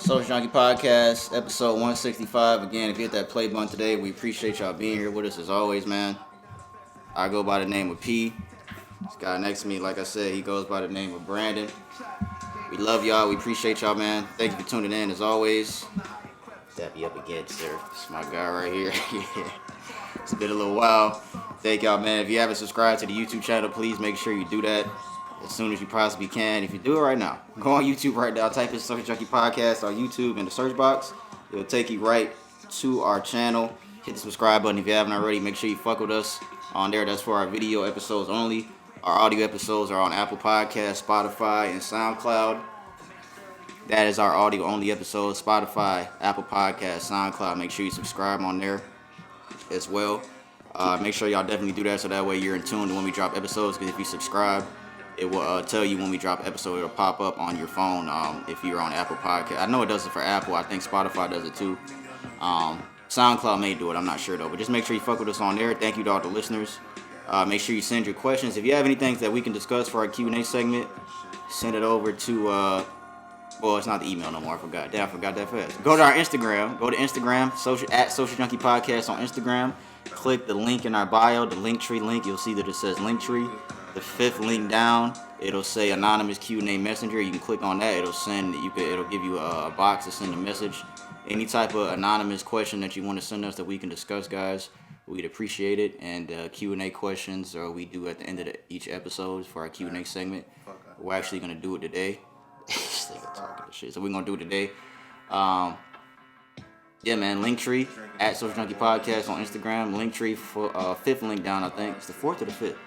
Social Junkie Podcast, episode 165. Again, if you hit that play button today, we appreciate y'all being here with us as always, man. I go by the name of P. This guy next to me, like I said, he goes by the name of Brandon. We love y'all. We appreciate y'all, man. Thank you for tuning in as always. Dap you up again, sir. This is my guy right here. Yeah. It's been a little while. Thank y'all, man. If you haven't subscribed to the YouTube channel, please make sure you do that as soon as you possibly can. If you do it right now, go on YouTube right now. Type in Social Junkie Podcast on YouTube in the search box. It'll take you right to our channel. Hit the subscribe button if you haven't already. Make sure you fuck with us on there. That's for our video episodes only. Our audio episodes are on Apple Podcasts, Spotify, and SoundCloud. That is our audio only episode. Spotify, Apple Podcasts, SoundCloud. Make sure you subscribe on there as well. Make sure y'all definitely do that so that way you're in tune to when we drop episodes. Because if you subscribe, it will tell you when we drop episode. It'll pop up on your phone if you're on Apple Podcast. I know it does it for Apple. I think Spotify does it too. SoundCloud may do it. I'm not sure though. But just make sure you fuck with us on there. Thank you to all the listeners. Make sure you send your questions. If you have anything that we can discuss for our Q&A segment, send it over to, well, it's not the email no more. I forgot that fast. Go to our Instagram. Go to Instagram, at Social Junkie Podcast on Instagram. Click the link in our bio, the Linktree link. You'll see that it says Linktree. The fifth link down, it'll say Anonymous Q&A Messenger. You can click on that. It'll give you a box to send a message. Any type of anonymous question that you want to send us that we can discuss, guys, we'd appreciate it. And Q&A questions we do at the end of each episode for our Q&A segment. We're actually going to do it today. So we're going to do it today. Yeah, man, Linktree, at Social Junkie Podcast on Instagram. Linktree, for fifth link down, I think. It's the fourth or the fifth?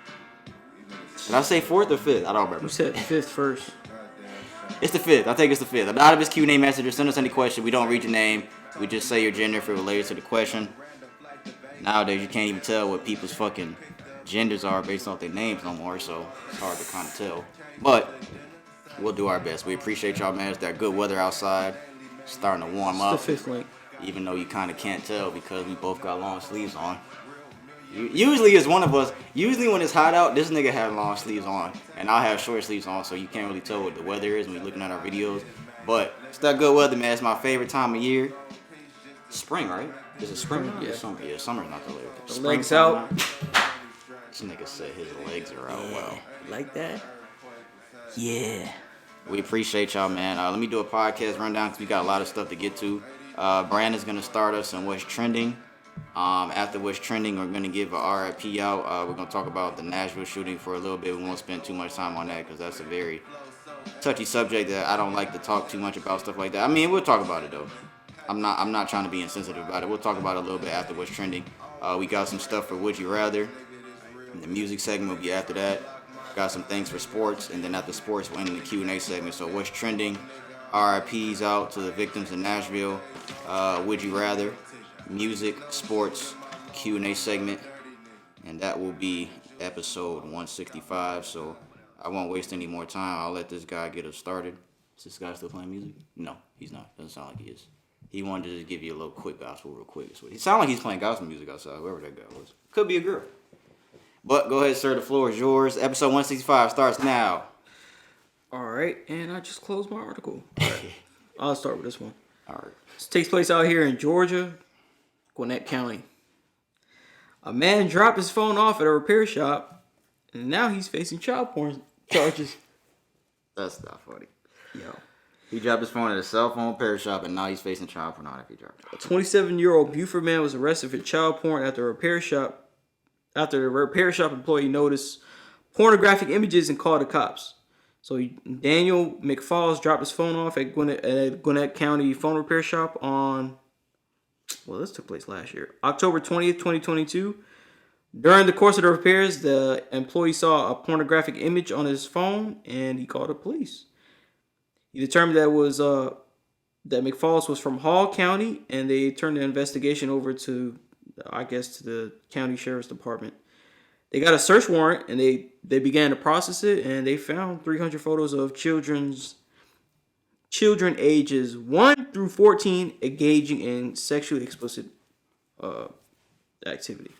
Did I say fourth or fifth? I don't remember. You said fifth first. It's the fifth. I think it's the fifth. Anonymous Q&A messenger. Send us any question. We don't read your name. We just say your gender if it relates to the question. Nowadays, you can't even tell what people's fucking genders are based off their names no more, so it's hard to kind of tell. But we'll do our best. We appreciate y'all, man. It's that good weather outside. It's starting to warm up. It's the fifth link. Even though you kind of can't tell because we both got long sleeves on. Usually it's one of us. Usually when it's hot out, this nigga have long sleeves on, and I'll have short sleeves on, so you can't really tell what the weather is when you're looking at our videos. But it's that good weather, man. It's my favorite time of year. Spring, right? Is it spring? Yeah. Summer. Yeah, summer's not the later. The legs out. This nigga said his legs are out. Yeah. Wow. Like that? Yeah. We appreciate y'all, man. Let me do a podcast rundown because we got a lot of stuff to get to. Brandon's gonna start us on what's trending. After what's trending, we're going to give a RIP out. We're going to talk about the Nashville shooting for a little bit. We won't spend too much time on that because that's a very touchy subject that I don't like to talk too much about stuff like that. I mean, we'll talk about it though. I'm not trying to be insensitive about it. We'll talk about it a little bit after what's trending. We got some stuff for Would You Rather. The music segment will be after that. Got some things for sports, and then after sports, we'll end in the Q&A segment. So what's trending? RIPs out to the victims in Nashville. Would You Rather? Music, sports, Q&A segment, and that will be episode 165. So I won't waste any more time. I'll let this guy get us started. Is this guy still playing music? No, he's not. Doesn't sound like he is. He wanted to just give you a little quick gospel real quick. It sounds like he's playing gospel music outside, whoever that guy was. Could be a girl. But go ahead, sir. The floor is yours. Episode 165 starts now. All right, and I just closed my article. All right. I'll start with this one. All right. This takes place out here in Georgia, Gwinnett County. A man dropped his phone off at a repair shop, and now he's facing child porn charges. That's not funny. Yo. He dropped his phone at a cell phone repair shop, and now he's facing child pornography charges. A 27-year-old Buford man was arrested for child porn after the repair shop employee noticed pornographic images and called the cops. So Daniel McFalls dropped his phone off at Gwinnett County phone repair shop on, well, this took place last year, October 20th, 2022. During the course of the repairs, the employee saw a pornographic image on his phone, and he called the police. He determined that McFalls was from Hall County, and they turned the investigation over to the county sheriff's department. They got a search warrant, and they began to process it, and they found 300 photos of children ages 1 through 14 engaging in sexually explicit activity.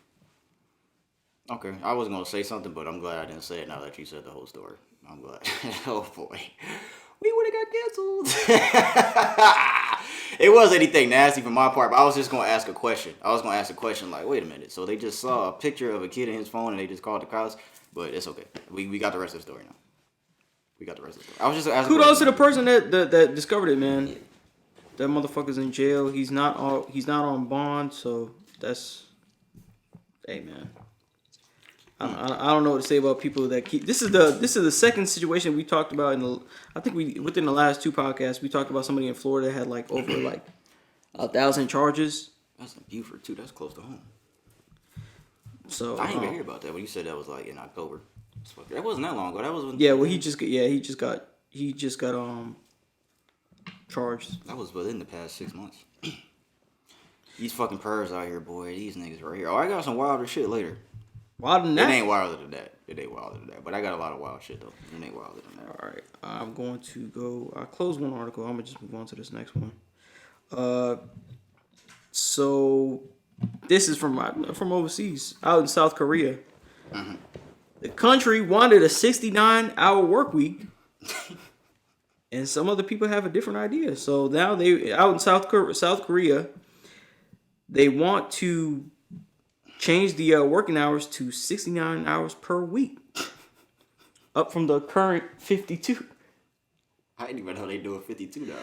Okay, I was going to say something, but I'm glad I didn't say it now that you said the whole story. I'm glad. Oh, boy. We would have got canceled. It wasn't anything nasty from my part, but I was just gonna ask a question. I was gonna ask a question like, wait a minute. So they just saw a picture of a kid in his phone and they just called the cops, but it's okay. We got the rest of the story now. We got the rest of the story. I was just asking. Kudos to the person that discovered it, man. Yeah. That motherfucker's in jail. He's not on bond, so that's. Hey, man. I don't know what to say about people that keep. This is the second situation we talked about I think within the last two podcasts we talked about somebody in Florida that had like over like 1,000 charges. That's in Beaufort too. That's close to home. So I didn't even hear about that when you said that was like in October. That wasn't that long ago. That was when, he just got charged. That was within the past 6 months. These fucking pervs out here, boy. These niggas right here. Oh, I got some wilder shit later. Wilder than that? It ain't wilder than that. It ain't wilder than that. But I got a lot of wild shit though. It ain't wilder than that. All right, I'm going to go. I closed one article. I'm gonna just move on to this next one. So this is from overseas, out in South Korea. Mm-hmm. The country wanted a 69-hour work week, and some other people have a different idea. So now they out in South Korea, they want to change the working hours to 69 hours per week, up from the current 52. I didn't even know they do a 52 now.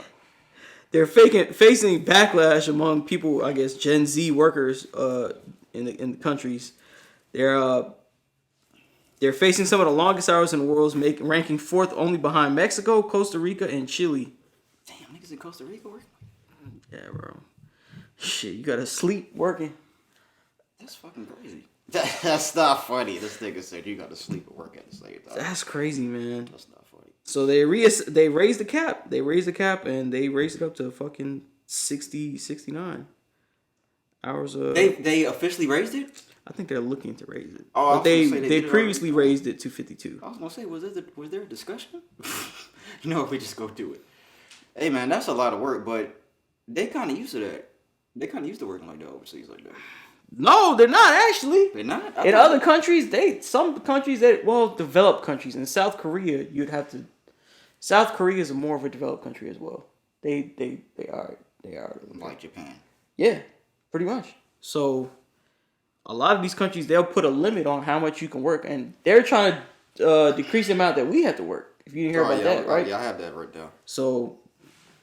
They're facing backlash among people, I guess, Gen Z workers in the countries. They're facing some of the longest hours in the world, ranking fourth only behind Mexico, Costa Rica, and Chile. Damn, niggas in Costa Rica working? Yeah, bro. Shit, you gotta sleep working. That's fucking crazy. That's not funny. This nigga said you gotta sleep and work at the same time. That's crazy, man. That's not funny. So they raised the cap. They raised the cap and they raised it up to fucking 69 hours. They officially raised it? I think they're looking to raise it. Oh, but they previously raised it to 52. I was gonna say, was there a discussion? You know, if we just go do it. Hey man, that's a lot of work, but they kind of used to that. They kind of used to working like that overseas like that. No, they're not actually. They're not? In other countries, some countries developed countries. In South Korea, South Korea is more of a developed country as well. They are like Japan. Yeah, pretty much. So a lot of these countries, they'll put a limit on how much you can work, and they're trying to decrease the amount that we have to work. If you didn't hear about that, right? Yeah, I have that written down. So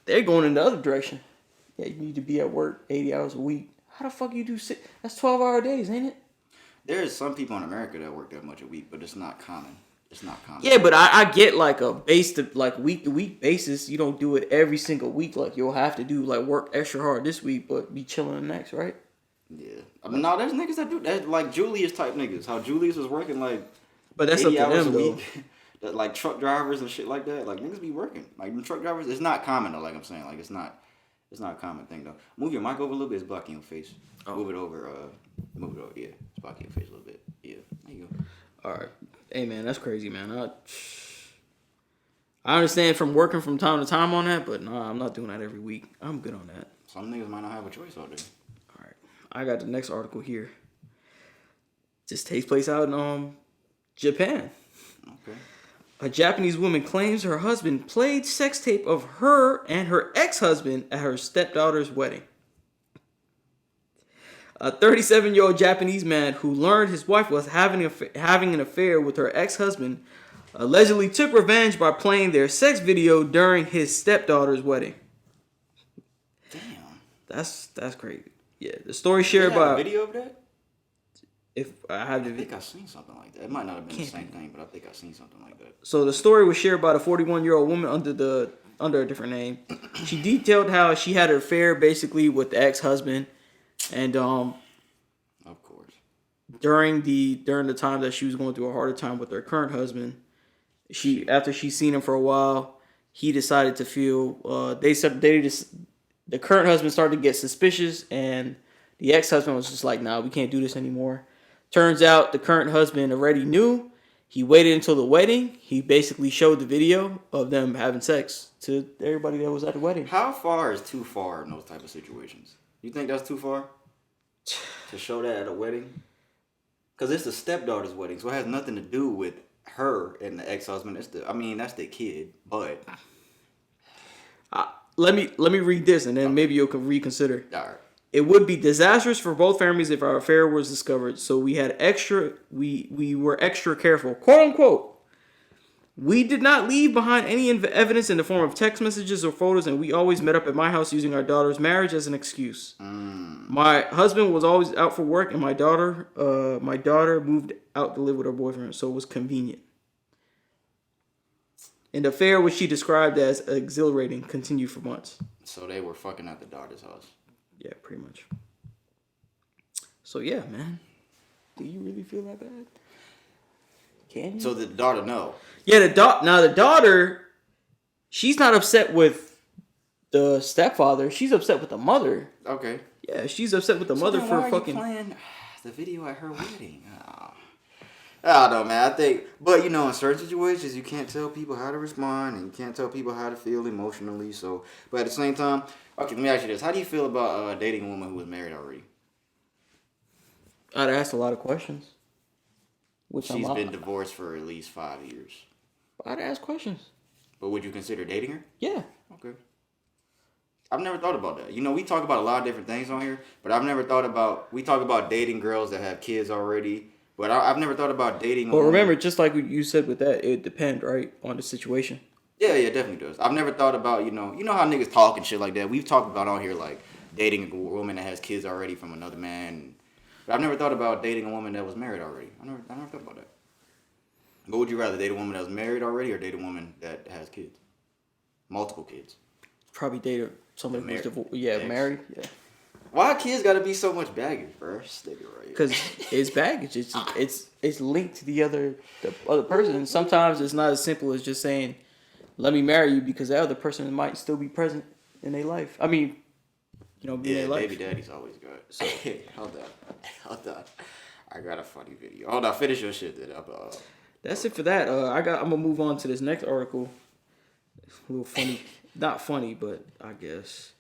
they're going in the other direction. Yeah, you need to be at work 80 hours a week. How the fuck you do that's 12-hour days, ain't it? There's some people in America that work that much a week, but it's not common. It's not common. Yeah, but I get like a week to week basis. You don't do it every single week. Like you'll have to do like work extra hard this week, but be chilling the next, right? Yeah. I mean, no, there's niggas that do that, like Julius type niggas. How Julius was working like, but that's 80 up to hours them, a though. week. That like truck drivers and shit like that. Like niggas be working. Like them truck drivers, it's not common though. Like I'm saying, like it's not a common thing though. Move your mic over a little bit. It's blocking your face. Oh. Move it over. Yeah, it's blocking your face a little bit. Yeah, there you go. All right. Hey man, that's crazy, man. I understand from working from time to time on that, but nah, I'm not doing that every week. I'm good on that. Some niggas might not have a choice out there. All right, I got the next article here. This takes place out in Japan. Okay. A Japanese woman claims her husband played sex tape of her and her ex-husband at her stepdaughter's wedding. A 37-year-old Japanese man who learned his wife was having an affair with her ex-husband allegedly took revenge by playing their sex video during his stepdaughter's wedding. Damn. That's crazy. Yeah, the story shared by... a video of that? If I have the... I think I've seen something like that. It might not have been the same thing, but I think I've seen something like that. So the story was shared by the 41-year-old woman under a different name. She detailed how she had an affair basically with the ex-husband. And of course, during the time that she was going through a harder time with her current husband, after she seen him for a while, he decided to feel the current husband started to get suspicious, and the ex-husband was just like, nah, we can't do this anymore. Turns out the current husband already knew. He waited until the wedding. He basically showed the video of them having sex to everybody that was at the wedding. How far is too far in those type of situations? You think that's too far to show that at a wedding? Because it's the stepdaughter's wedding, so it has nothing to do with her and the ex-husband. That's the kid. But let me read this, and then maybe you can reconsider. All right. It would be disastrous for both families if our affair was discovered. So we were extra careful, quote unquote. We did not leave behind any evidence in the form of text messages or photos, and we always met up at my house using our daughter's marriage as an excuse. My husband was always out for work, and my daughter moved out to live with her boyfriend, so it was convenient. And the affair, which she described as exhilarating, continued for months. So they were fucking at the daughter's house. Yeah, pretty much. So yeah, man. Do you really feel that bad? Can you? So the daughter know. Yeah, the daughter, she's not upset with the stepfather. She's upset with the mother. Okay. Yeah, she's upset with the mother then for why fucking. Are you playing the video at her wedding? I don't know, man. I think, but you know, in certain situations, you can't tell people how to respond, and you can't tell people how to feel emotionally. So, but at the same time, okay, let me ask you this: how do you feel about dating a woman who was married already? I'd ask a lot of questions. She's been divorced for at least 5 years. I'd ask questions. But would you consider dating her? Yeah. Okay. I've never thought about that. You know, we talk about a lot of different things on here, but I've never thought about. We talk about dating girls that have kids already. But I've never thought about dating. Well, remember, just like you said with that, it depends, right, on the situation. Yeah, it definitely does. I've never thought about, you know how niggas talk and shit like that. We've talked about on here, like, dating a woman that has kids already from another man. But I've never thought about dating a woman that was married already. I never thought about that. But would you rather date a woman that was married already or date a woman that has kids? Multiple kids. Probably date somebody who's divorced. Yeah, married. Yeah. Why kids gotta be so much baggage, bro? Because it's baggage. It's linked to the other person. And sometimes it's not as simple as just saying, "Let me marry you," because the other person might still be present in their life. I mean, be in their life. Baby daddy's always good. So hold on. I got a funny video. Hold on, finish your shit then. That's it for that. I'm gonna move on to this next article. It's a little funny, not funny, but I guess.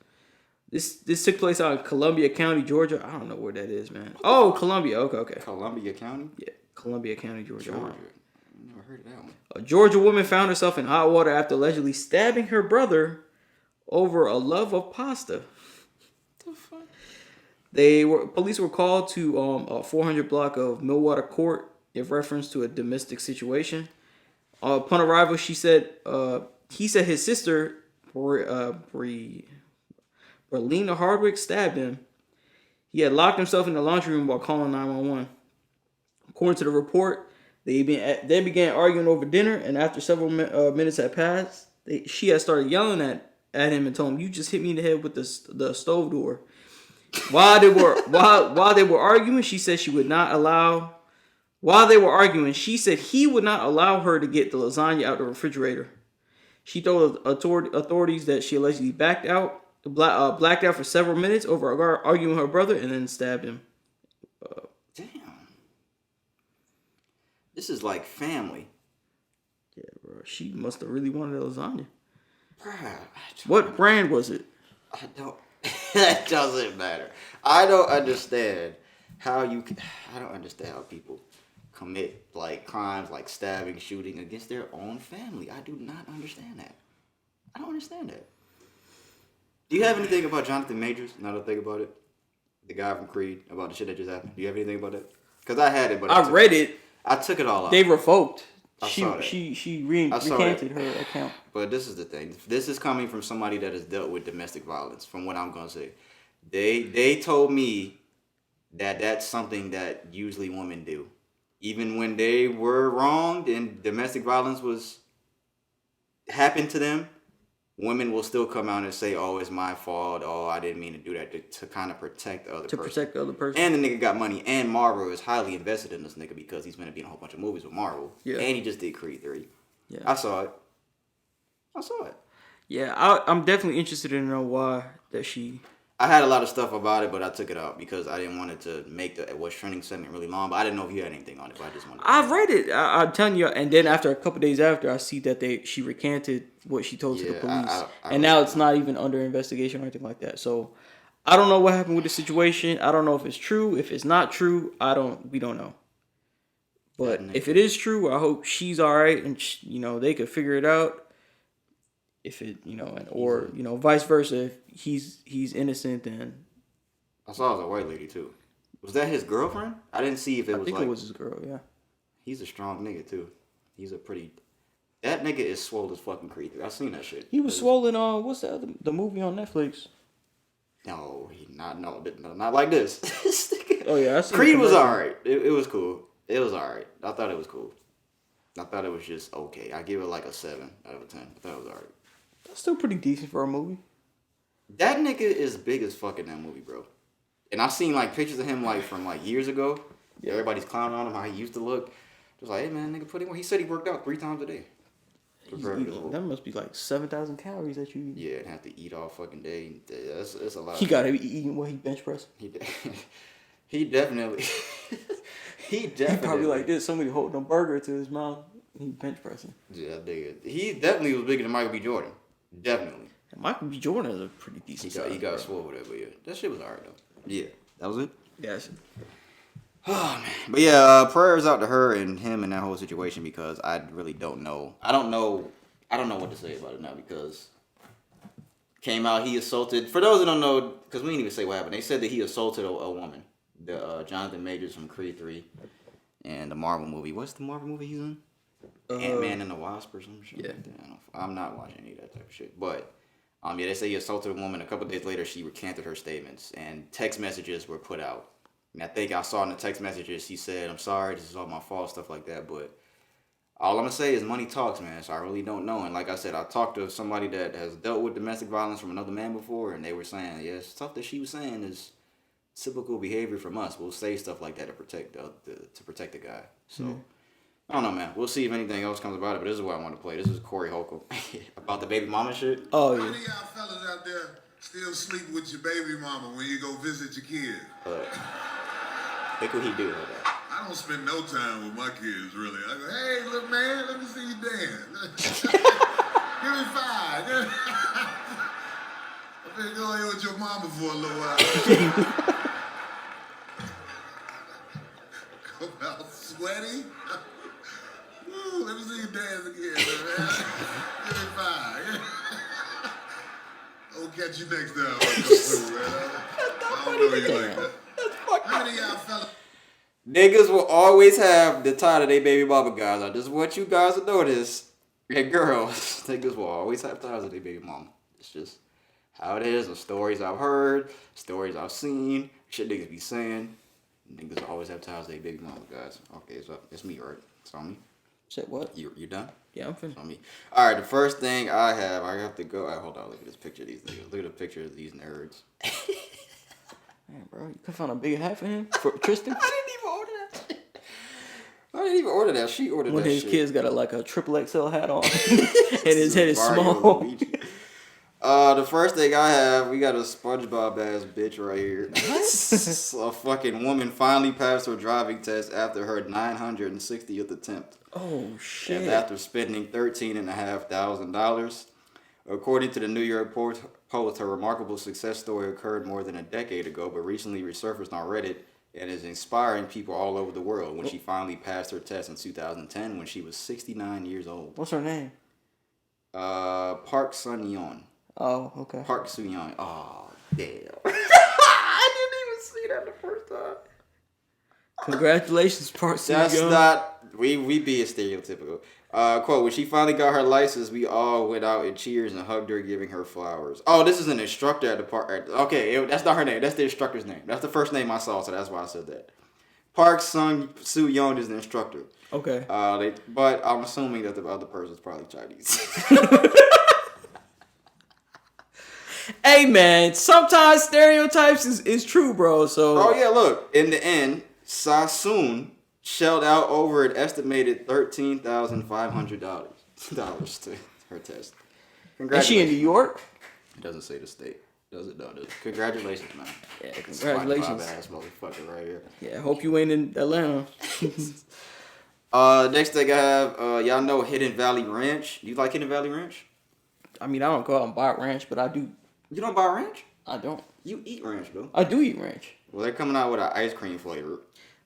This took place out in Columbia County, Georgia. I don't know where that is, man. Oh, Columbia. Okay. Columbia County? Yeah, Columbia County, Georgia. I never heard of that one. A Georgia woman found herself in hot water after allegedly stabbing her brother over a love of pasta. What the fuck? Police were called to a 400 block of Millwater Court in reference to a domestic situation. Upon arrival, he said his sister, Berlina Hardwick, stabbed him. He had locked himself in the laundry room while calling 911. According to the report, they began arguing over dinner, and after several minutes had passed, she had started yelling at him and told him, "You just hit me in the head with the stove door." While they were arguing, she said she would not allow. While they were arguing, she said he would not allow her to get the lasagna out the refrigerator. She told authorities that she allegedly blacked out for several minutes over arguing with her brother and then stabbed him. Damn. This is like family. Yeah, bro. She must have really wanted a lasagna. Bruh, What brand was it? I don't. That doesn't matter. I don't understand how people commit like crimes like stabbing, shooting against their own family. I do not understand that. I don't understand that. Do you have anything about Jonathan Majors? Now that I think about it, the guy from Creed, about the shit that just happened. Do you have anything about that? Because I had it, but I read it. I took it all out. They revoked. She recanted her account. But this is the thing. This is coming from somebody that has dealt with domestic violence. From what I'm gonna say, they told me that that's something that usually women do, even when they were wronged and domestic violence was happened to them. Women will still come out and say, "Oh, it's my fault. Oh, I didn't mean to do that," to kind of protect the other person. Protect the other person. And the nigga got money. And Marvel is highly invested in this nigga because he's going to be in a whole bunch of movies with Marvel. Yeah. And he just did Creed 3. Yeah. I saw it. Yeah, I'm definitely interested to know why that she... I had a lot of stuff about it, but I took it out because I didn't want it to make the What's Trending segment really long. But I didn't know if you had anything on it, but I just wanted to... I've read it. I'm telling you. And then after a couple days after, I see that she recanted what she told to the police. And now it's not even under investigation or anything like that. So I don't know what happened with the situation. I don't know if it's true. If it's not true, we don't know. But if it is true, I hope she's all right and, they could figure it out. if it, or vice versa. If he's innocent, then I saw it was a white lady too. Was that his girlfriend? I didn't see if it was. I think like, it was his girl. Yeah. He's a strong nigga too. He's a pretty. That nigga is swole as fucking Creed. I seen that shit. He was swollen on what's the movie on Netflix? No, not like this. Oh yeah, Creed was alright. It was cool. It was alright. I thought it was cool. I thought it was just okay. I give it like a 7 out of 10. I thought it was alright. That's still pretty decent for a movie. That nigga is big as fuck in that movie, bro. And I've seen like pictures of him like from like years ago. Yeah, everybody's clowning on him how he used to look. Just like, hey man, nigga, put him. He said he worked out 3 times a day. That must be like 7,000 calories that you. Yeah, and have to eat all fucking day. That's a lot. He gotta be eating what he bench press. He definitely. He probably like this. Somebody holding a burger to his mouth. He bench pressing. Yeah, nigga. He definitely was bigger than Michael B. Jordan. Definitely. And Michael B. Jordan is a pretty decent. He got swole with it, but yeah, that shit was alright though. Yeah, that was it. Yeah. Oh man, but yeah, prayers out to her and him and that whole situation because I really don't know. I don't know what to say about it now because came out he assaulted. For those that don't know, because we didn't even say what happened. They said that he assaulted a woman. The Jonathan Majors from Creed 3 and the Marvel movie. What's the Marvel movie he's in? Ant-Man and the Wasp or some shit. Yeah. Like that. I'm not watching any of that type of shit. But yeah, they say he assaulted a woman. A couple of days later, she recanted her statements and text messages were put out. And I think I saw in the text messages, he said, I'm sorry, this is all my fault, stuff like that. But all I'm going to say is money talks, man. So I really don't know. And like I said, I talked to somebody that has dealt with domestic violence from another man before, and they were saying, yeah, stuff that she was saying is typical behavior from us. We'll say stuff like that to protect the guy. So, I don't know, man. We'll see if anything else comes about it, but this is what I want to play. This is Corey Holcomb about the baby mama shit. Oh, yeah. How many of y'all fellas out there still sleep with your baby mama when you go visit your kid? Look what he do. I don't spend no time with my kids, really. I go, hey, look, man, let me see you dance. Give me 5. I've been going here with your mama for a little while. Come out sweaty. Woo, let me see you dance again, man. Give me 5. I'll catch you next time. I don't know you like that. How many of y'all fellas? Niggas will always have the tie to their baby mama guys. I just want you guys to know this. And girls, niggas will always have ties to their baby mama. It's just how it is. The stories I've heard, stories I've seen, shit niggas be saying. Niggas always have ties to their baby mama guys. Okay, so it's me, right? It's on me. Say what? You done? Yeah, I'm finished. It's on me. All right, the first thing I have to go. Hold on, look at this picture of these niggas. Look at the picture of these nerds. Man, bro, you could find a bigger hat for him? For Tristan? I didn't even order that. She ordered One that of his shit. kids got a triple XL hat on. And his head is small. The first thing I have, we got a SpongeBob ass bitch right here. A fucking woman finally passed her driving test after her 960th attempt. Oh, shit. And after spending $13,500. According to the New York Post, her remarkable success story occurred more than a decade ago, but recently resurfaced on Reddit and is inspiring people all over the world when she finally passed her test in 2010 when she was 69 years old. What's her name? Park Sun-yeon. Oh, okay. Park Sun-yeon. Oh, damn. I didn't even see that the first time. Congratulations, Park Sun-yeon. That's not... We be stereotypical. Quote, when she finally got her license, we all went out in cheers and hugged her, giving her flowers. Oh, this is an instructor at the park. Okay, that's not her name. That's the instructor's name. That's the first name I saw, so that's why I said that. Park Sun-yeon is the instructor. Okay. But I'm assuming that the other person's probably Chinese. Hey, man, sometimes stereotypes is true, bro, so... Oh, yeah, look. In the end, Sassoon shelled out over an estimated $13,500 to her test. Is she in New York? It doesn't say the state. Does it? No, does it? Congratulations, man. Yeah, congratulations. Ass motherfucker right here. Yeah, hope you ain't in Atlanta. Next thing I have, y'all know Hidden Valley Ranch. Do you like Hidden Valley Ranch? I mean, I don't go out and buy ranch, but I do. You don't buy ranch? I don't. You eat ranch, though. I do eat ranch. Well, they're coming out with an ice cream flavor.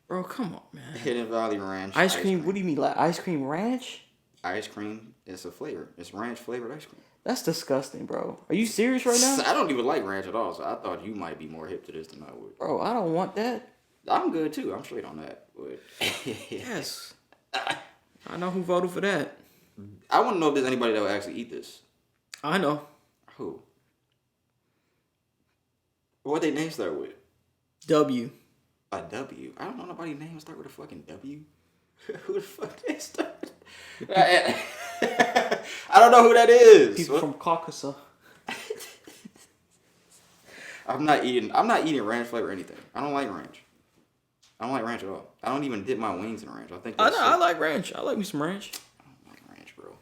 Bro, come on, man. Hidden Valley Ranch. Ice cream? What do you mean, like ice cream ranch? Ice cream. It's a flavor. It's ranch flavored ice cream. That's disgusting, bro. Are you serious right now? I don't even like ranch at all, so I thought you might be more hip to this than I would. Bro, I don't want that. I'm good too. I'm straight on that. But Yes. I know who voted for that. I want to know if there's anybody that will actually eat this. I know. Who? What they name start with? W. A W. I don't know nobody's name start with a fucking W. Who the fuck they start? I don't know who that is. People from Caucasus. I'm not eating ranch flavor or anything. I don't like ranch. I don't like ranch at all. I don't even dip my wings in ranch. I think that's I like ranch. I like me some ranch. I don't like ranch, bro.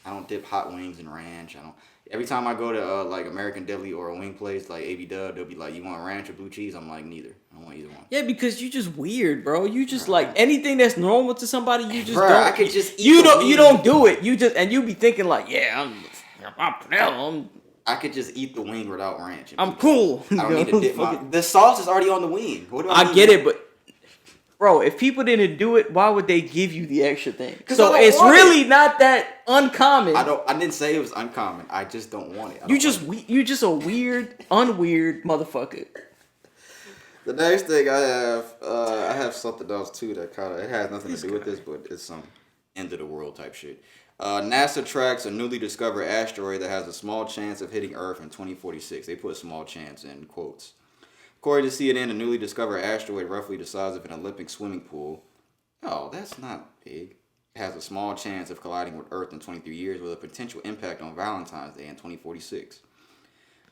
I don't dip hot wings in ranch. I don't. Every time I go to like American Deli or a wing place like AB Dub, they'll be like, "You want ranch or blue cheese?" I'm like, neither. I don't want either one. Yeah, because you just weird, bro. You just like anything that's normal to somebody, you just Bruh, don't. I could just eat you the don't. You wing. don't do it. You just and you be thinking like, yeah, I'm I could just eat the wing without ranch. I'm cool. I don't need to dip my. The sauce is already on the wing. What do I get it, but bro, if people didn't do it, why would they give you the extra thing? So it's really not that uncommon. I didn't say it was uncommon. I just don't want it. You just a weird, unweird motherfucker. The next thing I have something else too that kind of it has nothing to do with this, but it's some end of the world type shit. NASA tracks a newly discovered asteroid that has a small chance of hitting Earth in 2046. They put small chance in quotes. According to CNN, a newly discovered asteroid roughly the size of an Olympic swimming pool. Oh, that's not big. It has a small chance of colliding with Earth in 23 years with a potential impact on Valentine's Day in 2046.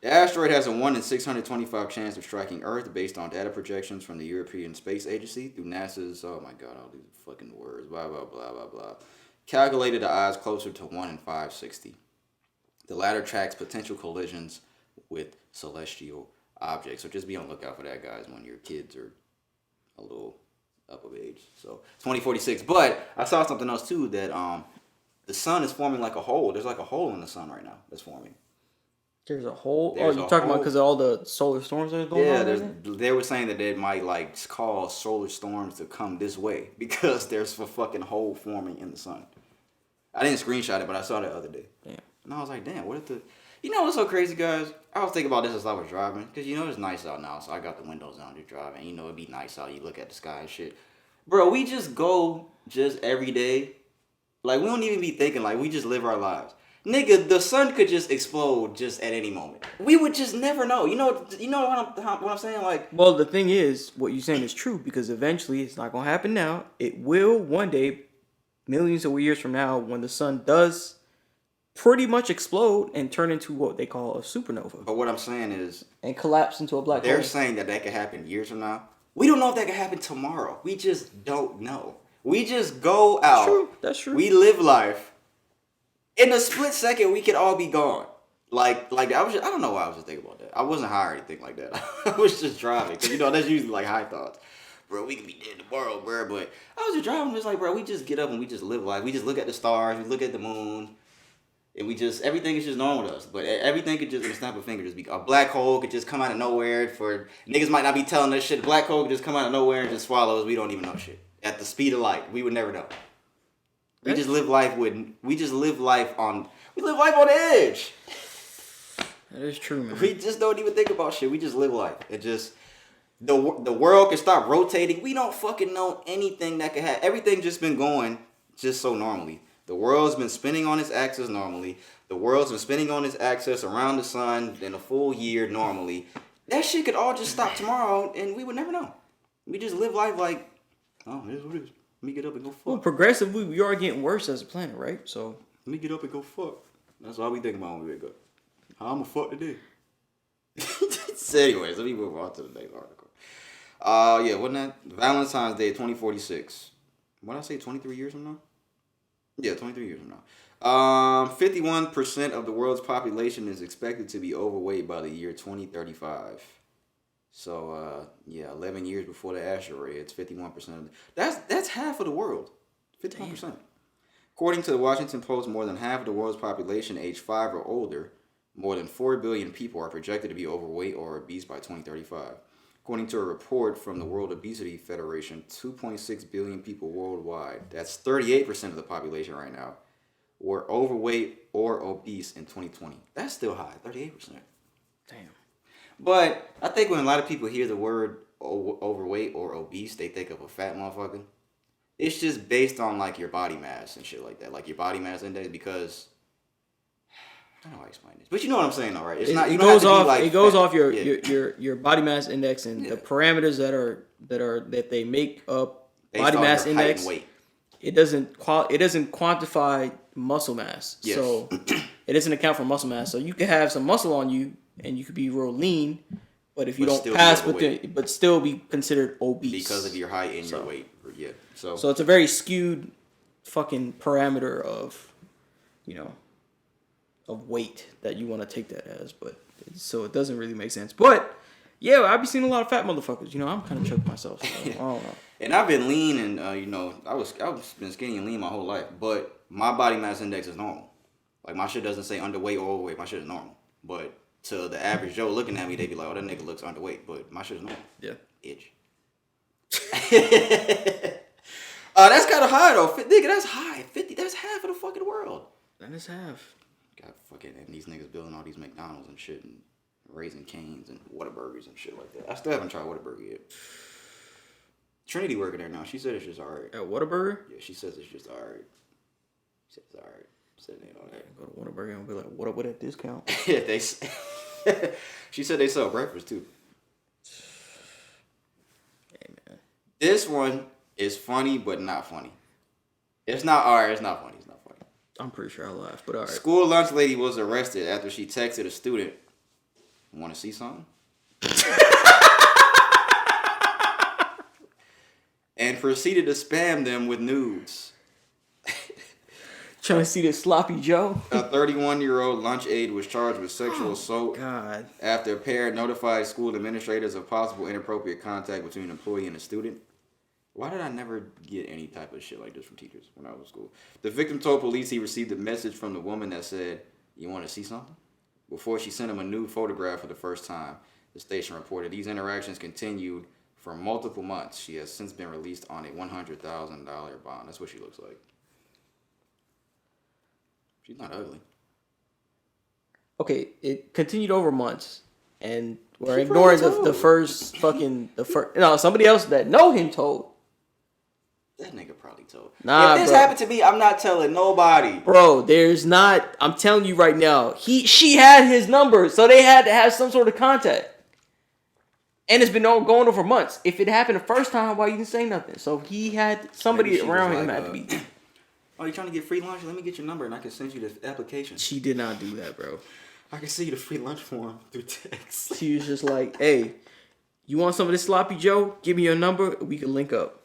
The asteroid has a 1 in 625 chance of striking Earth based on data projections from the European Space Agency through NASA's, oh my god, all these fucking words, blah, blah, blah, blah, blah. Calculated the odds closer to 1 in 560. The latter tracks potential collisions with celestial objects. So just be on the lookout for that, guys, when your kids are a little up of age. So 2046. But I saw something else too that the sun is forming like a hole. There's like a hole in the sun right now that's forming. There's a hole. There's you're a talking hole. about because of all the solar storms that are going on. Yeah, they were saying that they might like cause solar storms to come this way because there's a fucking hole forming in the sun. I didn't screenshot it, but I saw it the other day. Yeah. And I was like, damn, what if the... You know what's so crazy, guys? I was thinking about this as I was driving. Because, you know, it's nice out now, so I got the windows down just driving. You know, it'd be nice out. You look at the sky and shit. Bro, we just go just every day. Like, we don't even be thinking. Like, we just live our lives. Nigga, the sun could just explode just at any moment. We would just never know. You know what I'm saying? Like, well, the thing is, what you're saying is true because eventually it's not gonna happen now. It will one day, millions of years from now, when the sun does pretty much explode and turn into what they call a supernova. But what I'm saying is, and collapse into a black hole. They're saying that could happen years from now. We don't know if that could happen tomorrow. We just don't know. We just go out. That's true. We live life. In a split second, we could all be gone. Like I don't know why I was just thinking about that. I wasn't high or anything like that. I was just driving. Because, you know, that's usually like high thoughts. Bro, we could be dead tomorrow, bro. But I was just driving. Just like, bro, we just get up and we just live life. We just look at the stars. We look at the moon. And we just, everything is just normal with us. But everything could just, in a snap of a finger, just be, a black hole could just come out of nowhere. For niggas might not be telling us shit. Black hole could just come out of nowhere and just swallow us. We don't even know shit. At the speed of light. We would never know. We just live life on the edge. That is true, man. We just don't even think about shit. We just live life. It just, the world can stop rotating. We don't fucking know anything that could happen. Everything just been going just so normally. The world's been spinning on its axis normally. The world's been spinning on its axis around the sun in a full year normally. That shit could all just stop tomorrow and we would never know. We just live life like, oh, it is what it is. Let me get up and go fuck. Well, progressively, we are getting worse as a planet, right? So let me get up and go fuck. That's all we think about when we wake up. How I'm gonna fuck today. So anyways, let me move on to the next article. Yeah, wasn't that Valentine's Day 2046? What did I say, 23 years from now? Yeah, 23 years from now. 51% of the world's population is expected to be overweight by the year 2035. So, 11 years before the asteroid, it's 51%. That's half of the world. 51%. Damn. According to the Washington Post, more than half of the world's population aged 5 or older, more than 4 billion people are projected to be overweight or obese by 2035. According to a report from the World Obesity Federation, 2.6 billion people worldwide, that's 38% of the population right now, were overweight or obese in 2020. That's still high, 38%. Damn. But I think when a lot of people hear the word overweight or obese, they think of a fat motherfucker. It's just based on like your body mass and shit like that, like your body mass index. Because I don't know how to explain this, but you know what I'm saying, though, right? It's not. You It don't goes have to off. be like It goes fat. off your, Yeah. your body mass index and Yeah. the parameters that they make up Based body on mass your height index. and weight. It doesn't quantify muscle mass. Yes. So it doesn't account for muscle mass. So you could have some muscle on you and you could be real lean, but if you But don't still be pass overweight. but still be considered obese Because of your height and your So- weight. Yeah. So So it's a very skewed fucking parameter of, of weight that you want to take that as, but so it doesn't really make sense. But yeah, I've been seeing a lot of fat motherfuckers. I'm kind of choking myself. So I don't know. and I've been lean and I've been skinny and lean my whole life, but my body mass index is normal. Like my shit doesn't say underweight or overweight. My shit is normal. But to the average Joe looking at me, they be like, "Oh, that nigga looks underweight," but my shit is normal. Yeah. Itch. That's kind of high though. Nigga, that's high. 50. That's half of the fucking world. That is half. Got fucking and these niggas building all these McDonald's and shit and Raising Cane's and Whataburgers and shit like that. I still haven't tried Whataburger yet. Trinity working there now. She said it's just alright. At Whataburger? Yeah, she says it's just alright. She said it's alright. Said it ain't all that. Go to Whataburger and be like, what up with that discount? Yeah, she said they sell breakfast too. Hey, man. This one is funny, but not funny. It's not alright. It's not funny. It's not funny. I'm pretty sure I laughed, but all right. School lunch lady was arrested after she texted a student, "Want to see something?" and proceeded to spam them with nudes. Trying to see this sloppy Joe? A 31-year-old lunch aide was charged with sexual assault God. after a parent notified school administrators of possible inappropriate contact between an employee and a student. Why did I never get any type of shit like this from teachers when I was in school? The victim told police he received a message from the woman that said, "You want to see something?" before she sent him a nude photograph for the first time. The station reported these interactions continued for multiple months. She has since been released on a $100,000 bond. That's what she looks like. She's not ugly. Okay, it continued over months, and we're She ignoring probably the told. first no, somebody else that know him told. That nigga probably told. Nah, if this bro. happened to me, I'm not telling nobody. Bro, there's not. I'm telling you right now. She had his number, so they had to have some sort of contact. And it's been going on for months. If it happened the first time, why you didn't say nothing? So he had somebody Maybe she around was him like, had to be. "Oh, you trying to get free lunch? Let me get your number and I can send you the application. She did not do that, bro. I can send you the free lunch form through text." She was just like, "Hey, you want some of this sloppy Joe? Give me your number. We can link up."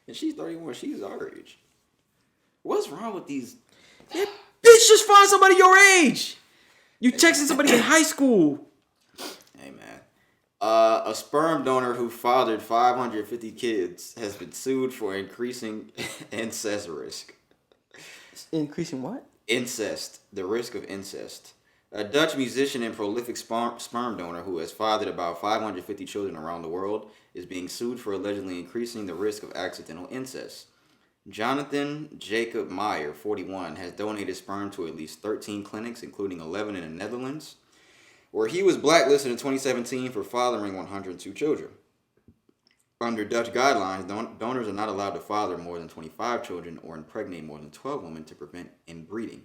And she's 31. She's our age. What's wrong with these? Yeah, bitch, just find somebody your age. You texting somebody in high school. Hey, man. A sperm donor who fathered 550 kids has been sued for increasing incest risk. Increasing what? Incest. The risk of incest. A Dutch musician and prolific sperm donor who has fathered about 550 children around the world is being sued for allegedly increasing the risk of accidental incest. Jonathan Jacob Meyer, 41, has donated sperm to at least 13 clinics, including 11 in the Netherlands, where he was blacklisted in 2017 for fathering 102 children. Under Dutch guidelines, donors are not allowed to father more than 25 children or impregnate more than 12 women to prevent inbreeding,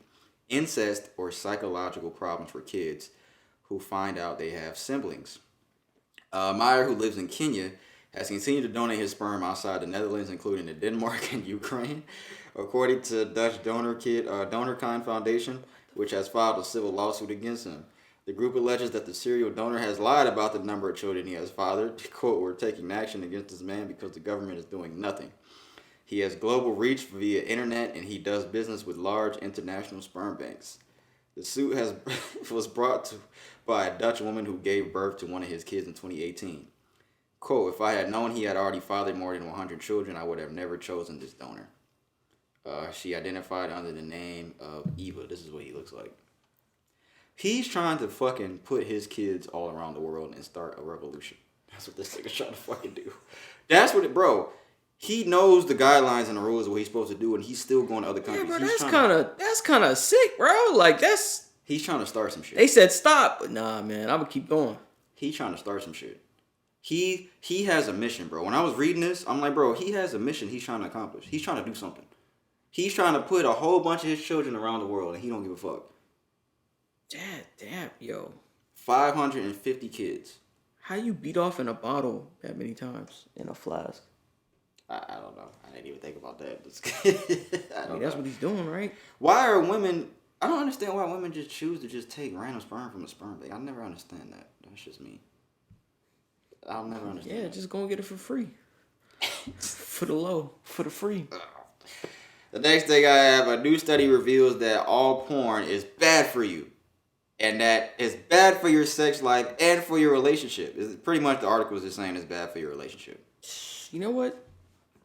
incest, or psychological problems for kids who find out they have siblings. Meyer, who lives in Kenya, has continued to donate his sperm outside the Netherlands, including to Denmark and Ukraine, according to Dutch DonorKind Foundation, which has filed a civil lawsuit against him. The group alleges that the serial donor has lied about the number of children he has fathered. Quote, "We're taking action against this man because the government is doing nothing. He has global reach via internet and he does business with large international sperm banks." The suit was brought by a Dutch woman who gave birth to one of his kids in 2018. Quote, "If I had known he had already fathered more than 100 children, I would have never chosen this donor." She identified under the name of Eva. This is what he looks like. He's trying to fucking put his kids all around the world and start a revolution. That's what this nigga's trying to fucking do. That's what bro. He knows the guidelines and the rules of what he's supposed to do, and he's still going to other countries. Yeah, bro, that's kind of sick, bro. Like he's trying to start some shit. They said stop, but nah, man, I'm gonna keep going. He's trying to start some shit. He has a mission, bro. When I was reading this, I'm like, bro, he has a mission he's trying to accomplish. He's trying to do something. He's trying to put a whole bunch of his children around the world, and he don't give a fuck. Damn, yo. 550 kids. How you beat off in a bottle that many times in a flask? I don't know. I didn't even think about that. That's what he's doing, right? Why are women... I don't understand why women just choose to just take random sperm from a sperm bank. I never understand that. That's just me. I'll never understand. Yeah, just go and get it for free. For the free. The next thing I have, a new study reveals that all porn is bad for you. And that it's bad for your sex life and for your relationship. It's pretty much the article is just saying it's bad for your relationship. You know what?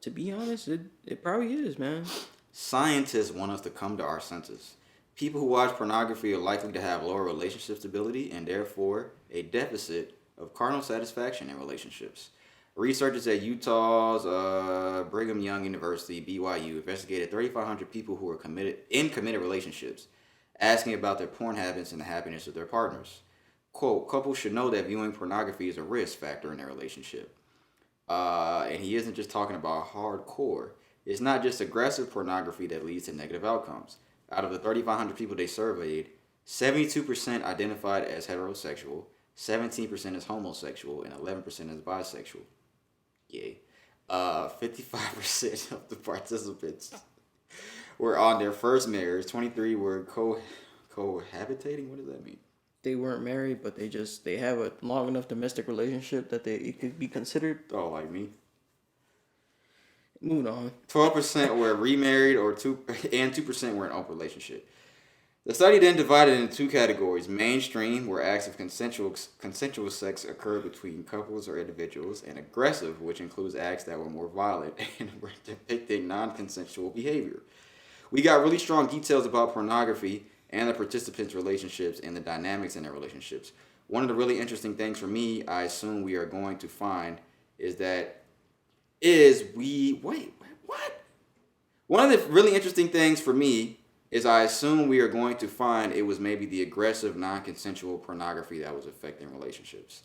To be honest, it probably is, man. Scientists want us to come to our senses. People who watch pornography are likely to have lower relationship stability and therefore a deficit of carnal satisfaction in relationships. Researchers at Utah's Brigham Young University, BYU, investigated 3,500 people who were committed relationships, asking about their porn habits and the happiness of their partners. Quote, couples should know that viewing pornography is a risk factor in their relationship. And he isn't just talking about hardcore. It's not just aggressive pornography that leads to negative outcomes. Out of the 3,500 people they surveyed, 72% identified as heterosexual, 17% as homosexual, and 11% as bisexual. Yay. 55% of the participants were on their first marriage. 23 were cohabitating. What does that mean? They weren't married, but they have a long enough domestic relationship that it could be considered. Oh, like me. Moving on. 12% were remarried, and 2% were in an open relationship. The study then divided into two categories: mainstream, where acts of consensual sex occurred between couples or individuals, and aggressive, which includes acts that were more violent and were depicting non-consensual behavior. We got really strong details about pornography and the participants' relationships and the dynamics in their relationships. One of the really interesting things for me, I assume we are going to find, One of the really interesting things for me is I assume we are going to find it was maybe the aggressive, non-consensual pornography that was affecting relationships.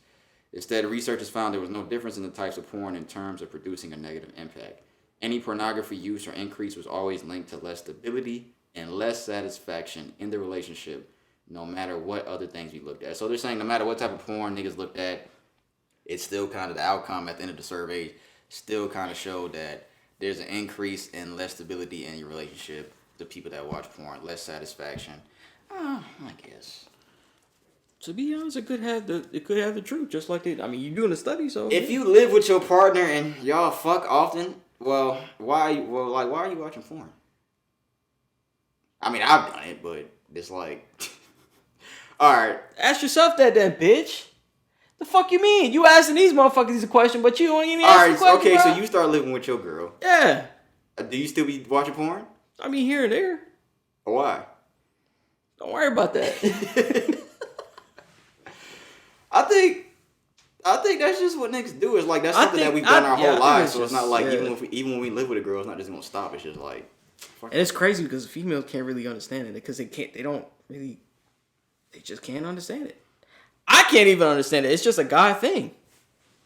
Instead, researchers found there was no difference in the types of porn in terms of producing a negative impact. Any pornography use or increase was always linked to less stability and less satisfaction in the relationship, no matter what other things we looked at. So they're saying no matter what type of porn niggas looked at, it's still kind of the outcome at the end of the survey still kind of showed that there's an increase in less stability in your relationship. The people that watch porn, less satisfaction. I guess. To be honest, it could have the truth, just like you're doing a study, so if you live with your partner and y'all fuck often, well, why are you watching porn? I mean, I've done it, but it's like, all right. Ask yourself that then, bitch. The fuck you mean? You asking these motherfuckers a question, but you don't even ask the question. Okay, bro. so you start living with your girl. Yeah. Do you still be watching porn? I mean, here and there. Why? Don't worry about that. I think that's just what niggas do. It's like that's something that we've done our whole lives. So it's not like even when we live with a girl, it's not just gonna stop. It's just like. And it's crazy because females can't really understand it because they just can't understand it. I can't even understand it. It's just a guy thing.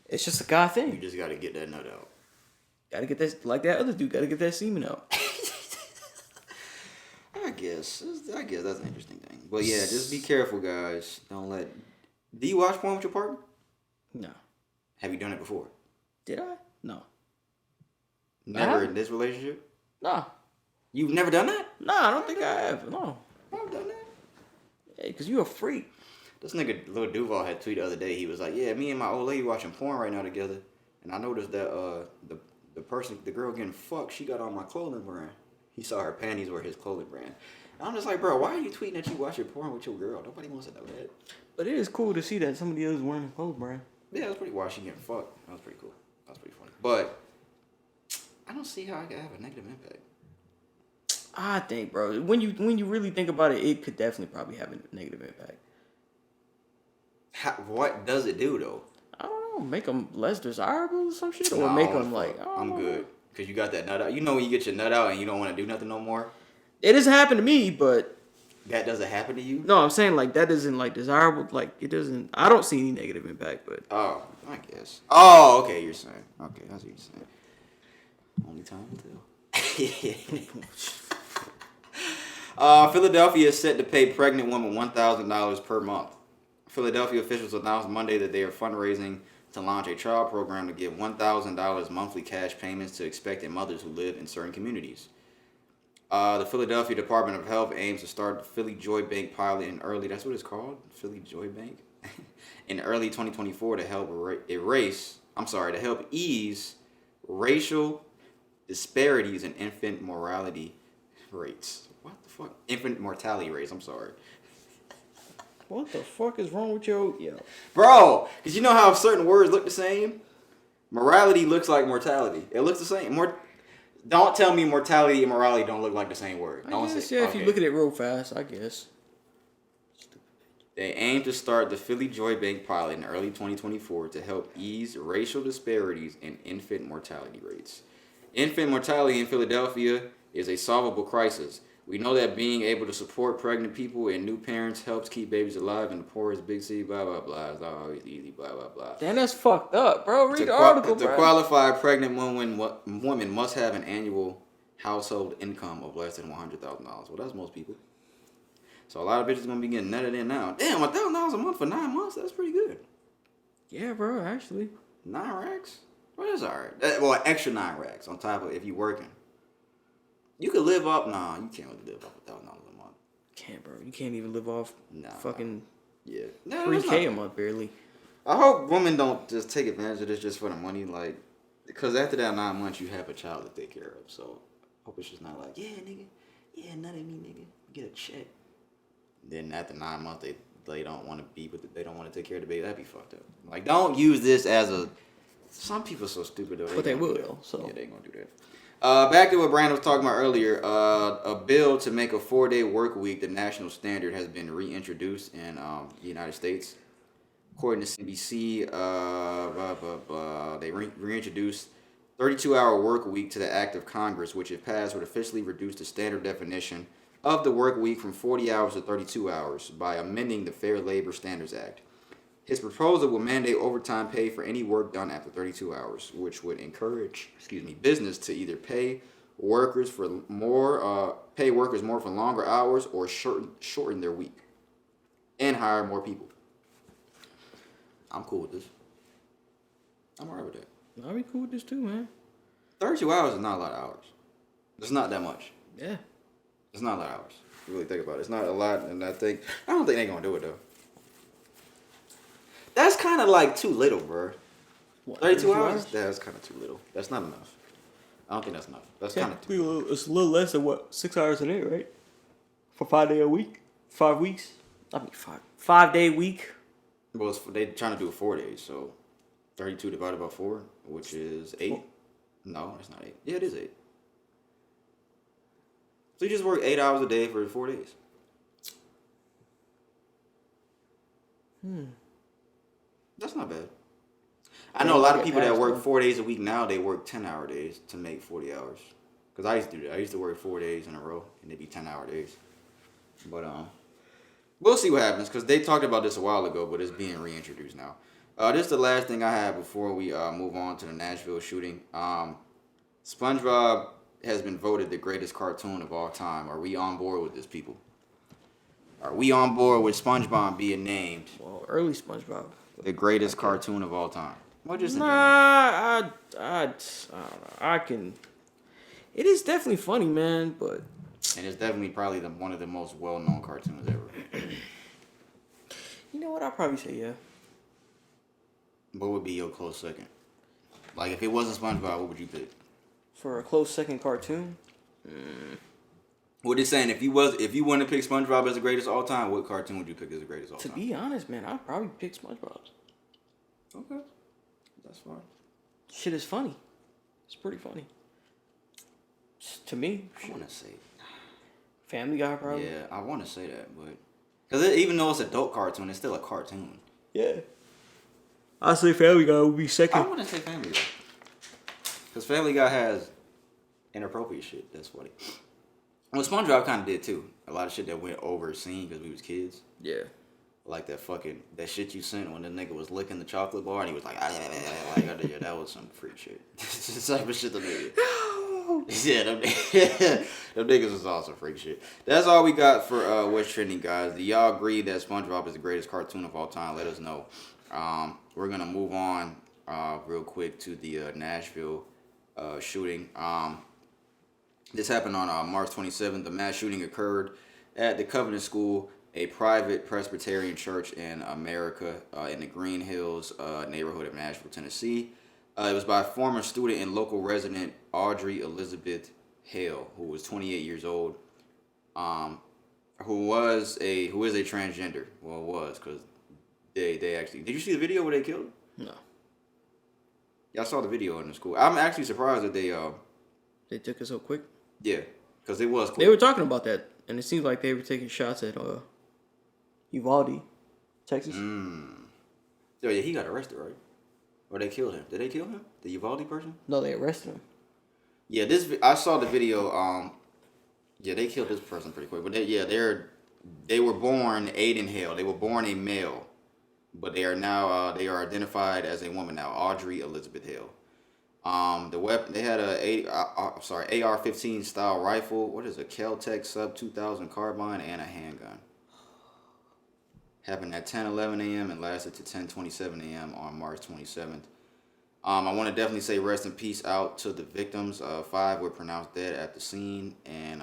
You just gotta get that nut out. Gotta get that, like that other dude, gotta get that semen out. I guess that's an interesting thing. But yeah, just be careful, guys. Do you watch porn with your partner? No. Have you done it before? Did I? No. Never in this relationship? No. You've never done that? No, I don't think I have. No. I've done that. Hey, because you a freak. This nigga Lil Duval had tweeted the other day. He was like, yeah, me and my old lady watching porn right now together. And I noticed that the girl getting fucked, she got on my clothing brand. He saw her panties were his clothing brand. And I'm just like, bro, why are you tweeting that you watch your porn with your girl? Nobody wants to know that. But it is cool to see that somebody else is wearing a clothing brand. Yeah, it was pretty wild. She getting fucked. That was pretty cool. That was pretty funny. But I don't see how I could have a negative impact. I think, bro, when you really think about it, it could definitely probably have a negative impact. What does it do though? I don't know. Make them less desirable or some shit, or make them like. I'm good. Because you got that nut out. You know when you get your nut out and you don't want to do nothing no more? It doesn't happen to me, but That doesn't happen to you? no, I'm saying like that isn't like desirable. Like it doesn't. I don't see any negative impact, but Oh, I guess. Oh, okay, you're saying. Okay, that's what you're saying. Only time will tell. Philadelphia is set to pay pregnant women $1,000 per month. Philadelphia officials announced Monday that they are fundraising to launch a child program to give $1,000 monthly cash payments to expectant mothers who live in certain communities. The Philadelphia Department of Health aims to start the Philly Joy Bank pilot in early, that's what it's called? Philly Joy Bank? In early 2024 to help to help ease racial disparities in infant mortality rates. What the fuck? Infant mortality rates, I'm sorry. what the fuck is wrong with yo? Bro, because you know how certain words look the same? Morality looks like mortality. It looks the same. Don't tell me mortality and morality don't look like the same word. I guess, if you look at it real fast, I guess. They aim to start the Philly Joy Bank pilot in early 2024 to help ease racial disparities in infant mortality rates. Infant mortality in Philadelphia is a solvable crisis. We know that being able to support pregnant people and new parents helps keep babies alive in the poorest big city, blah, blah, blah. It's not always easy, blah, blah, blah. Damn, that's fucked up, bro. Read the article, bro. To qualify, pregnant women must have an annual household income of less than $100,000. Well, that's most people. So a lot of bitches going to be getting nutted in now. Damn, $1,000 a month for 9 months? That's pretty good. Yeah, bro, actually. 9 racks? Well, that's all right. Well, extra 9 racks on top of if you're working. You could live off. Nah, you can't really live off $1,000 a month. Can't, bro. You can't even live off fucking yeah. $3K a month, barely. I hope women don't just take advantage of this just for the money, like, because after that 9 months you have a child to take care of. So I hope it's just not like, yeah, nigga, yeah, nut at me, nigga, get a check. Then after 9 months they don't want to be with they don't want to take care of the baby. That'd be fucked up. Like, don't use this as a. Some people are so stupid though. But they will though. So yeah, they gonna do that. Back to what Brandon was talking about earlier, a bill to make a 4-day work week the national standard has been reintroduced in the United States. According to CNBC, they reintroduced 32-hour work week to the Act of Congress, which if passed would officially reduce the standard definition of the work week from 40 hours to 32 hours by amending the Fair Labor Standards Act. His proposal will mandate overtime pay for any work done after 32 hours, which would encourage, business to either pay workers more for longer hours or shorten their week, and hire more people. I'm cool with this. I'm alright with that. I'll be cool with this too, man. 32 hours is not a lot of hours. It's not that much. Yeah. It's not a lot of hours. If you really think about it. It's not a lot, and I don't think they're gonna do it though. That's kind of like too little, bro. What, 32 hours? That's kind of too little. That's not enough. I don't think that's enough. That's kind of too little. It's a little less than 6 hours a day, right? For 5 day a week, 5 weeks. I mean 5-day week. Well, they're trying to do it 4 days, so 32 divided by 4, which is 8. No, it's not 8. Yeah, it is 8. So you just work 8 hours a day for 4 days. That's not bad. I know a lot of people that work 4 days a week now, they work 10-hour days to make 40 hours. Because I used to do that. I used to work 4 days in a row, and they'd be 10-hour days. But we'll see what happens, because they talked about this a while ago, but it's being reintroduced now. This is the last thing I have before we move on to the Nashville shooting. SpongeBob has been voted the greatest cartoon of all time. Are we on board with this, people? Are we on board with SpongeBob being named early SpongeBob the greatest cartoon of all time? What just I don't know. I can. It is definitely funny, man, but. And it's definitely probably one of the most well-known cartoons ever. You know what? I'll probably say yeah. What would be your close second? Like, if it wasn't SpongeBob, what would you pick? For a close second cartoon? What they're saying, if you want to pick SpongeBob as the greatest all time, what cartoon would you pick as the greatest all time? To be honest, man, I'd probably pick SpongeBob. Okay. That's fine. Shit is funny. It's pretty funny. To me. I want to say Family Guy, probably. Yeah, I want to say that, but because even though it's an adult cartoon, it's still a cartoon. Yeah. I say Family Guy would be second. I want to say Family Guy because Family Guy has inappropriate shit. That's funny. Well, SpongeBob kind of did too. A lot of shit that went overseen because we was kids. Yeah. Like that shit you sent when the nigga was licking the chocolate bar and he was like, yeah, that was some freak shit. This type of shit the nigga. Yeah, them niggas was also freak shit. That's all we got for what's trending, guys. Do y'all agree that SpongeBob is the greatest cartoon of all time? Let us know. We're gonna move on real quick to the Nashville shooting. This happened on March 27th. The mass shooting occurred at the Covenant School, a private Presbyterian church in America, in the Green Hills neighborhood of Nashville, Tennessee. It was by former student and local resident Audrey Elizabeth Hale, who was 28 years old, who is a transgender. Well, it was because they actually. Did you see the video where they killed him? No. Yeah, I saw the video in the school. I'm actually surprised that they took it so quick. Yeah, because it was quick. They were talking about that, and it seems like they were taking shots at Uvalde, Texas. Oh yeah, he got arrested, right? Or they killed him. Did they kill him? The Uvalde person? No, they arrested him. Yeah, I saw the video. Yeah, they killed this person pretty quick. But they were born Aiden Hale. They were born a male, but they are now they are identified as a woman now, Audrey Elizabeth Hale. The weapon they had a AR-15 style rifle. What is a Kel-Tec Sub 2000 carbine and a handgun. Happened at 10:11 a.m. and lasted to 10:27 a.m. on March 27th. I want to definitely say rest in peace out to the victims. 5 were pronounced dead at the scene, and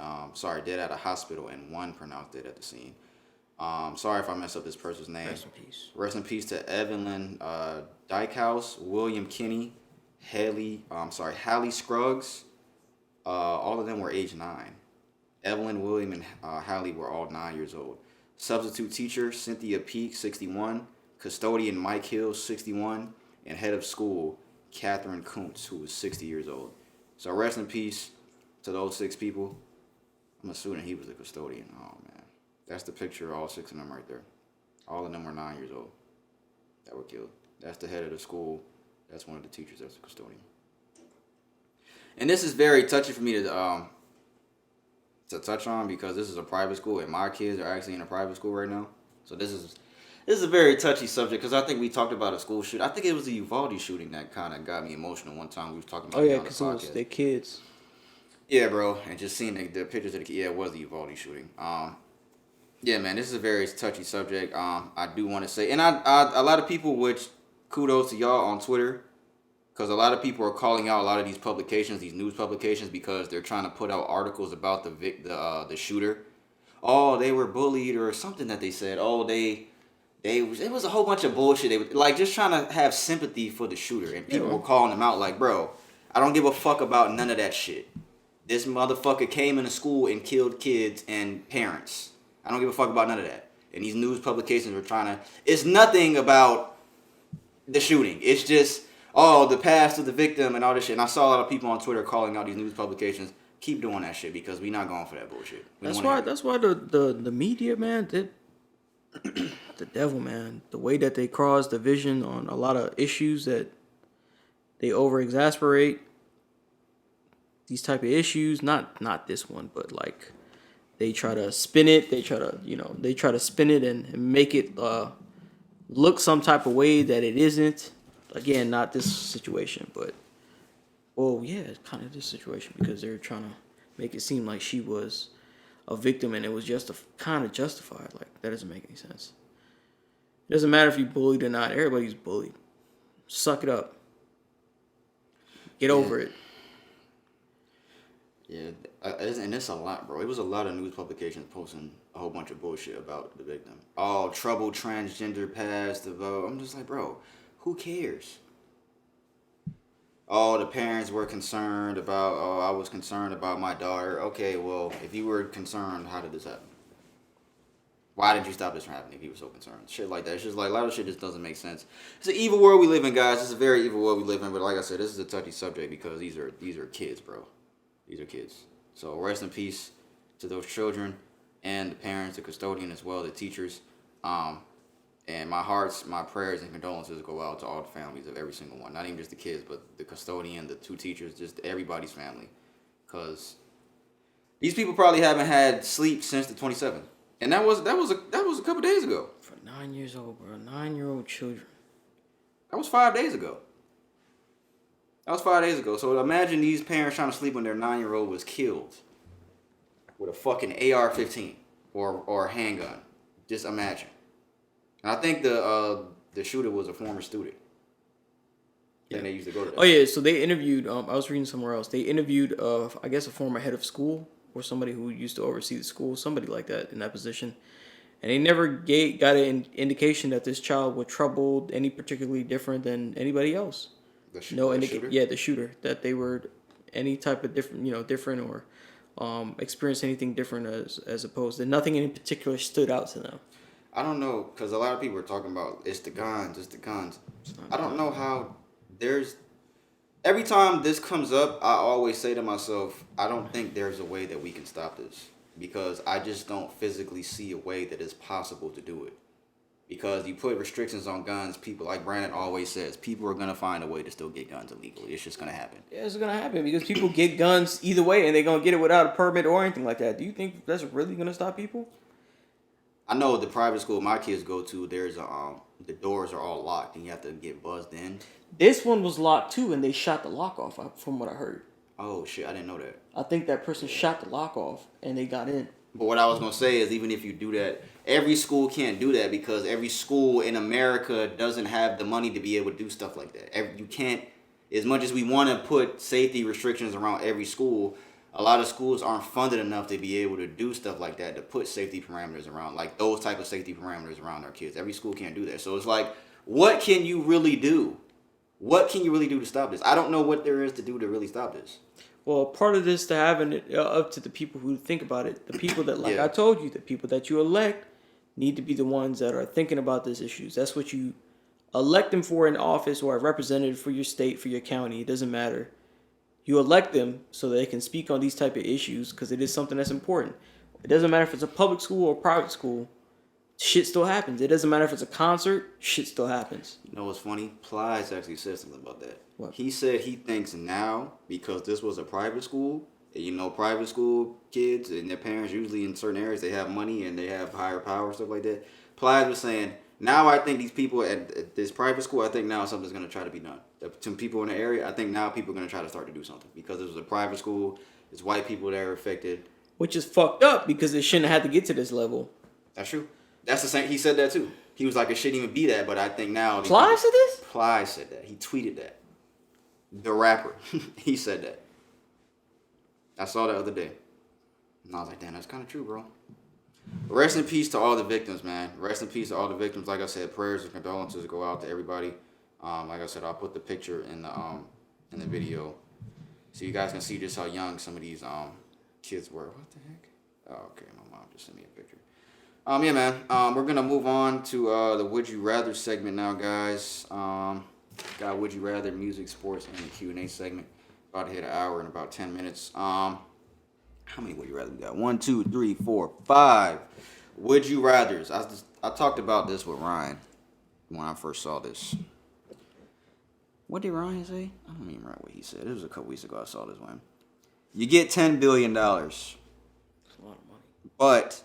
dead at a hospital, and 1 pronounced dead at the scene. Sorry if I messed up this person's name. Rest in peace. Rest in peace to Evelyn Dykehouse, William Kinney, Hallie Scruggs. All of them were age 9. Evelyn, William, and Hallie were all 9 years old. Substitute teacher Cynthia Peak, 61. Custodian Mike Hill, 61. And head of school Catherine Kuntz, who was 60 years old. So rest in peace to those 6 people. I'm assuming he was the custodian. Oh man, that's the picture of all 6 of them right there. All of them were 9 years old that were killed. That's the head of the school. That's one of the teachers. That's the custodian. And this is very touchy for me to touch on because this is a private school and my kids are actually in a private school right now. So this is a very touchy subject because I think we talked about a school shooting. I think it was the Uvalde shooting that kind of got me emotional one time. We was talking about it on the podcast. Oh yeah, because it was their kids. Yeah, bro, and just seeing the pictures of the kids. Yeah, it was the Uvalde shooting. Yeah, man, this is a very touchy subject. I do want to say, and I a lot of people, which kudos to y'all on Twitter. Because a lot of people are calling out a lot of these publications, these news publications, because they're trying to put out articles about the shooter. Oh, they were bullied or something that they said. Oh, it was a whole bunch of bullshit. They were like just trying to have sympathy for the shooter, and people were calling them out like, bro, I don't give a fuck about none of that shit. This motherfucker came into school and killed kids and parents. I don't give a fuck about none of that. And these news publications were trying to. It's nothing about the shooting. It's just. Oh, the past of the victim and all this shit. And I saw a lot of people on Twitter calling out these news publications. Keep doing that shit because we not going for that bullshit. That's why the media, man, the devil, man. The way that they cross division on a lot of issues that they over exasperate these type of issues. Not this one, but like they try to spin it. They try to spin it and make it look some type of way that it isn't. Again, not this situation, but kind of this situation because they're trying to make it seem like she was a victim and it was just kind of justified. Like that doesn't make any sense. It doesn't matter if you bullied or not. Everybody's bullied. Suck it up. Get over it. Yeah, and it's a lot, bro. It was a lot of news publications posting a whole bunch of bullshit about the victim. Oh, troubled transgender past the vote. I'm just like, bro. Who cares? Oh, the parents were concerned about, I was concerned about my daughter. Okay, well, if you were concerned, how did this happen? Why didn't you stop this from happening if you were so concerned? Shit like that. It's just like a lot of shit just doesn't make sense. It's an evil world we live in, guys. It's a very evil world we live in. But like I said, this is a touchy subject because these are kids, bro. These are kids. So rest in peace to those children and the parents, the custodian as well, the teachers. And my prayers and condolences go out to all the families of every single one. Not even just the kids, but the custodian, the 2 teachers, just everybody's family. Because these people probably haven't had sleep since the 27th. And that was a couple days ago. For 9 years old, bro. 9-year-old children. That was 5 days ago. So imagine these parents trying to sleep when their 9-year-old was killed with a fucking AR-15 or a handgun. Just imagine. And I think the shooter was a former student. Yeah. They used to go to that. Oh yeah, so they interviewed. I was reading somewhere else. They interviewed, I guess, a former head of school or somebody who used to oversee the school, somebody like that in that position, and they never got an indication that this child was troubled, any particularly different than anybody else. The shooter? Yeah, the shooter, that they were any type of different or experienced anything different as opposed to nothing in particular stood out to them. I don't know, because a lot of people are talking about it's the guns. I don't know how. Every time this comes up, I always say to myself, I don't think there's a way that we can stop this, because I just don't physically see a way that it's possible to do it. Because you put restrictions on guns, people, like Brandon always says, people are going to find a way to still get guns illegally. It's just going to happen. Yeah, it's going to happen because people get guns either way and they're going to get it without a permit or anything like that. Do you think that's really going to stop people? I know the private school my kids go to, there's the doors are all locked and you have to get buzzed in. This one was locked too, and they shot the lock off, from what I heard. Oh shit, I didn't know that. I think that person shot the lock off and they got in. But what I was gonna say is, even if you do that, every school can't do that because every school in America doesn't have the money to be able to do stuff like that. You can't, as much as we want to put safety restrictions around every school, a lot of schools aren't funded enough to be able to do stuff like that, to put safety parameters around, like those type of safety parameters around their kids. Every school can't do that. So it's like, what can you really do? What can you really do to stop this? I don't know what there is to do to really stop this. Well, part of this to having it up to the people who think about it, the people that, like I told you, the people that you elect need to be the ones that are thinking about these issues. That's what you elect them for in office, or a representative for your state, for your county. It doesn't matter. You elect them so that they can speak on these type of issues because it is something that's important. It doesn't matter if it's a public school or private school. Shit still happens. It doesn't matter if it's a concert. Shit still happens. You know what's funny? Plies actually said something about that. What? He said he thinks now, because this was a private school, and you know, private school kids and their parents usually in certain areas, they have money and they have higher power, stuff like that. Plies was saying, now I think these people at this private school, I think now something's going to try to be done. To people in the area, I think now people are going to try to start to do something. Because this was a private school, it's white people that are affected. Which is fucked up because it shouldn't have to get to this level. That's true. That's the same. He said that too. He was like, it shouldn't even be that, but I think now... Ply said this? Ply said that. He tweeted that. The rapper. He said that. I saw that the other day. And I was like, damn, that's kind of true, bro. Rest in peace to all the victims, man. Rest in peace to all the victims. Like I said, prayers and condolences go out to everybody. Like I said, I'll put the picture in the video so you guys can see just how young some of these kids were. What the heck? Oh, okay. My mom just sent me a picture. Yeah, man. We're gonna move on to the Would You Rather segment now, guys. Got Would You Rather, music, sports, and the Q&A segment. About to hit an hour in about 10 minutes. How many Would You Rather we got? 1, 2, 3, 4, 5. Would You Rathers. I talked about this with Ryan when I first saw this. What did Ryan say? I don't even remember what he said. It was a couple weeks ago I saw this one. You get $10 billion. That's a lot of money. But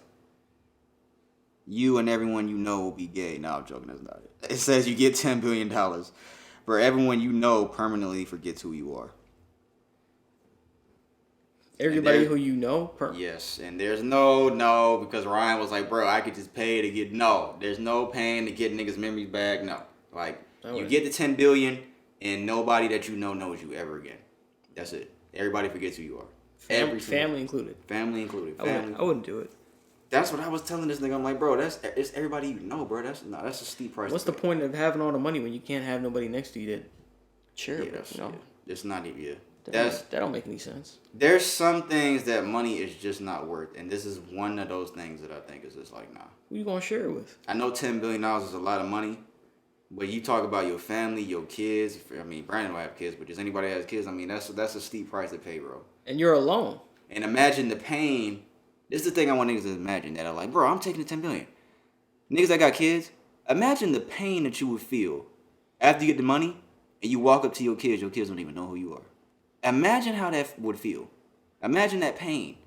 you and everyone you know will be gay. No, I'm joking. That's not it. It says you get $10 billion. But everyone you know permanently forgets who you are. Everybody who you know? Yes. And there's no, because Ryan was like, bro, I could just pay to get, no. There's no paying to get niggas' memories back. No. Like, you get the $10 billion and nobody that you know knows you ever again. That's it. Everybody forgets who you are. Family included. Family included. I wouldn't do it. That's what I was telling this nigga. I'm like, bro, it's everybody you know, bro. That's a steep price. What's the point of having all the money when you can't have nobody next to you that share it? You know? It's not even. Yeah. That don't make any sense. There's some things that money is just not worth, and this is one of those things that I think is just like, nah. Who you gonna share it with? I know $10 billion is a lot of money, but you talk about your family, your kids. I mean, Brandon will have kids, but just anybody that has kids, I mean, that's a steep price to pay, bro. And you're alone. And imagine the pain. This is the thing I want niggas to imagine, that are like, bro, I'm taking the $10 billion. Niggas that got kids, imagine the pain that you would feel after you get the money and you walk up to your kids don't even know who you are. Imagine how that would feel. Imagine that pain.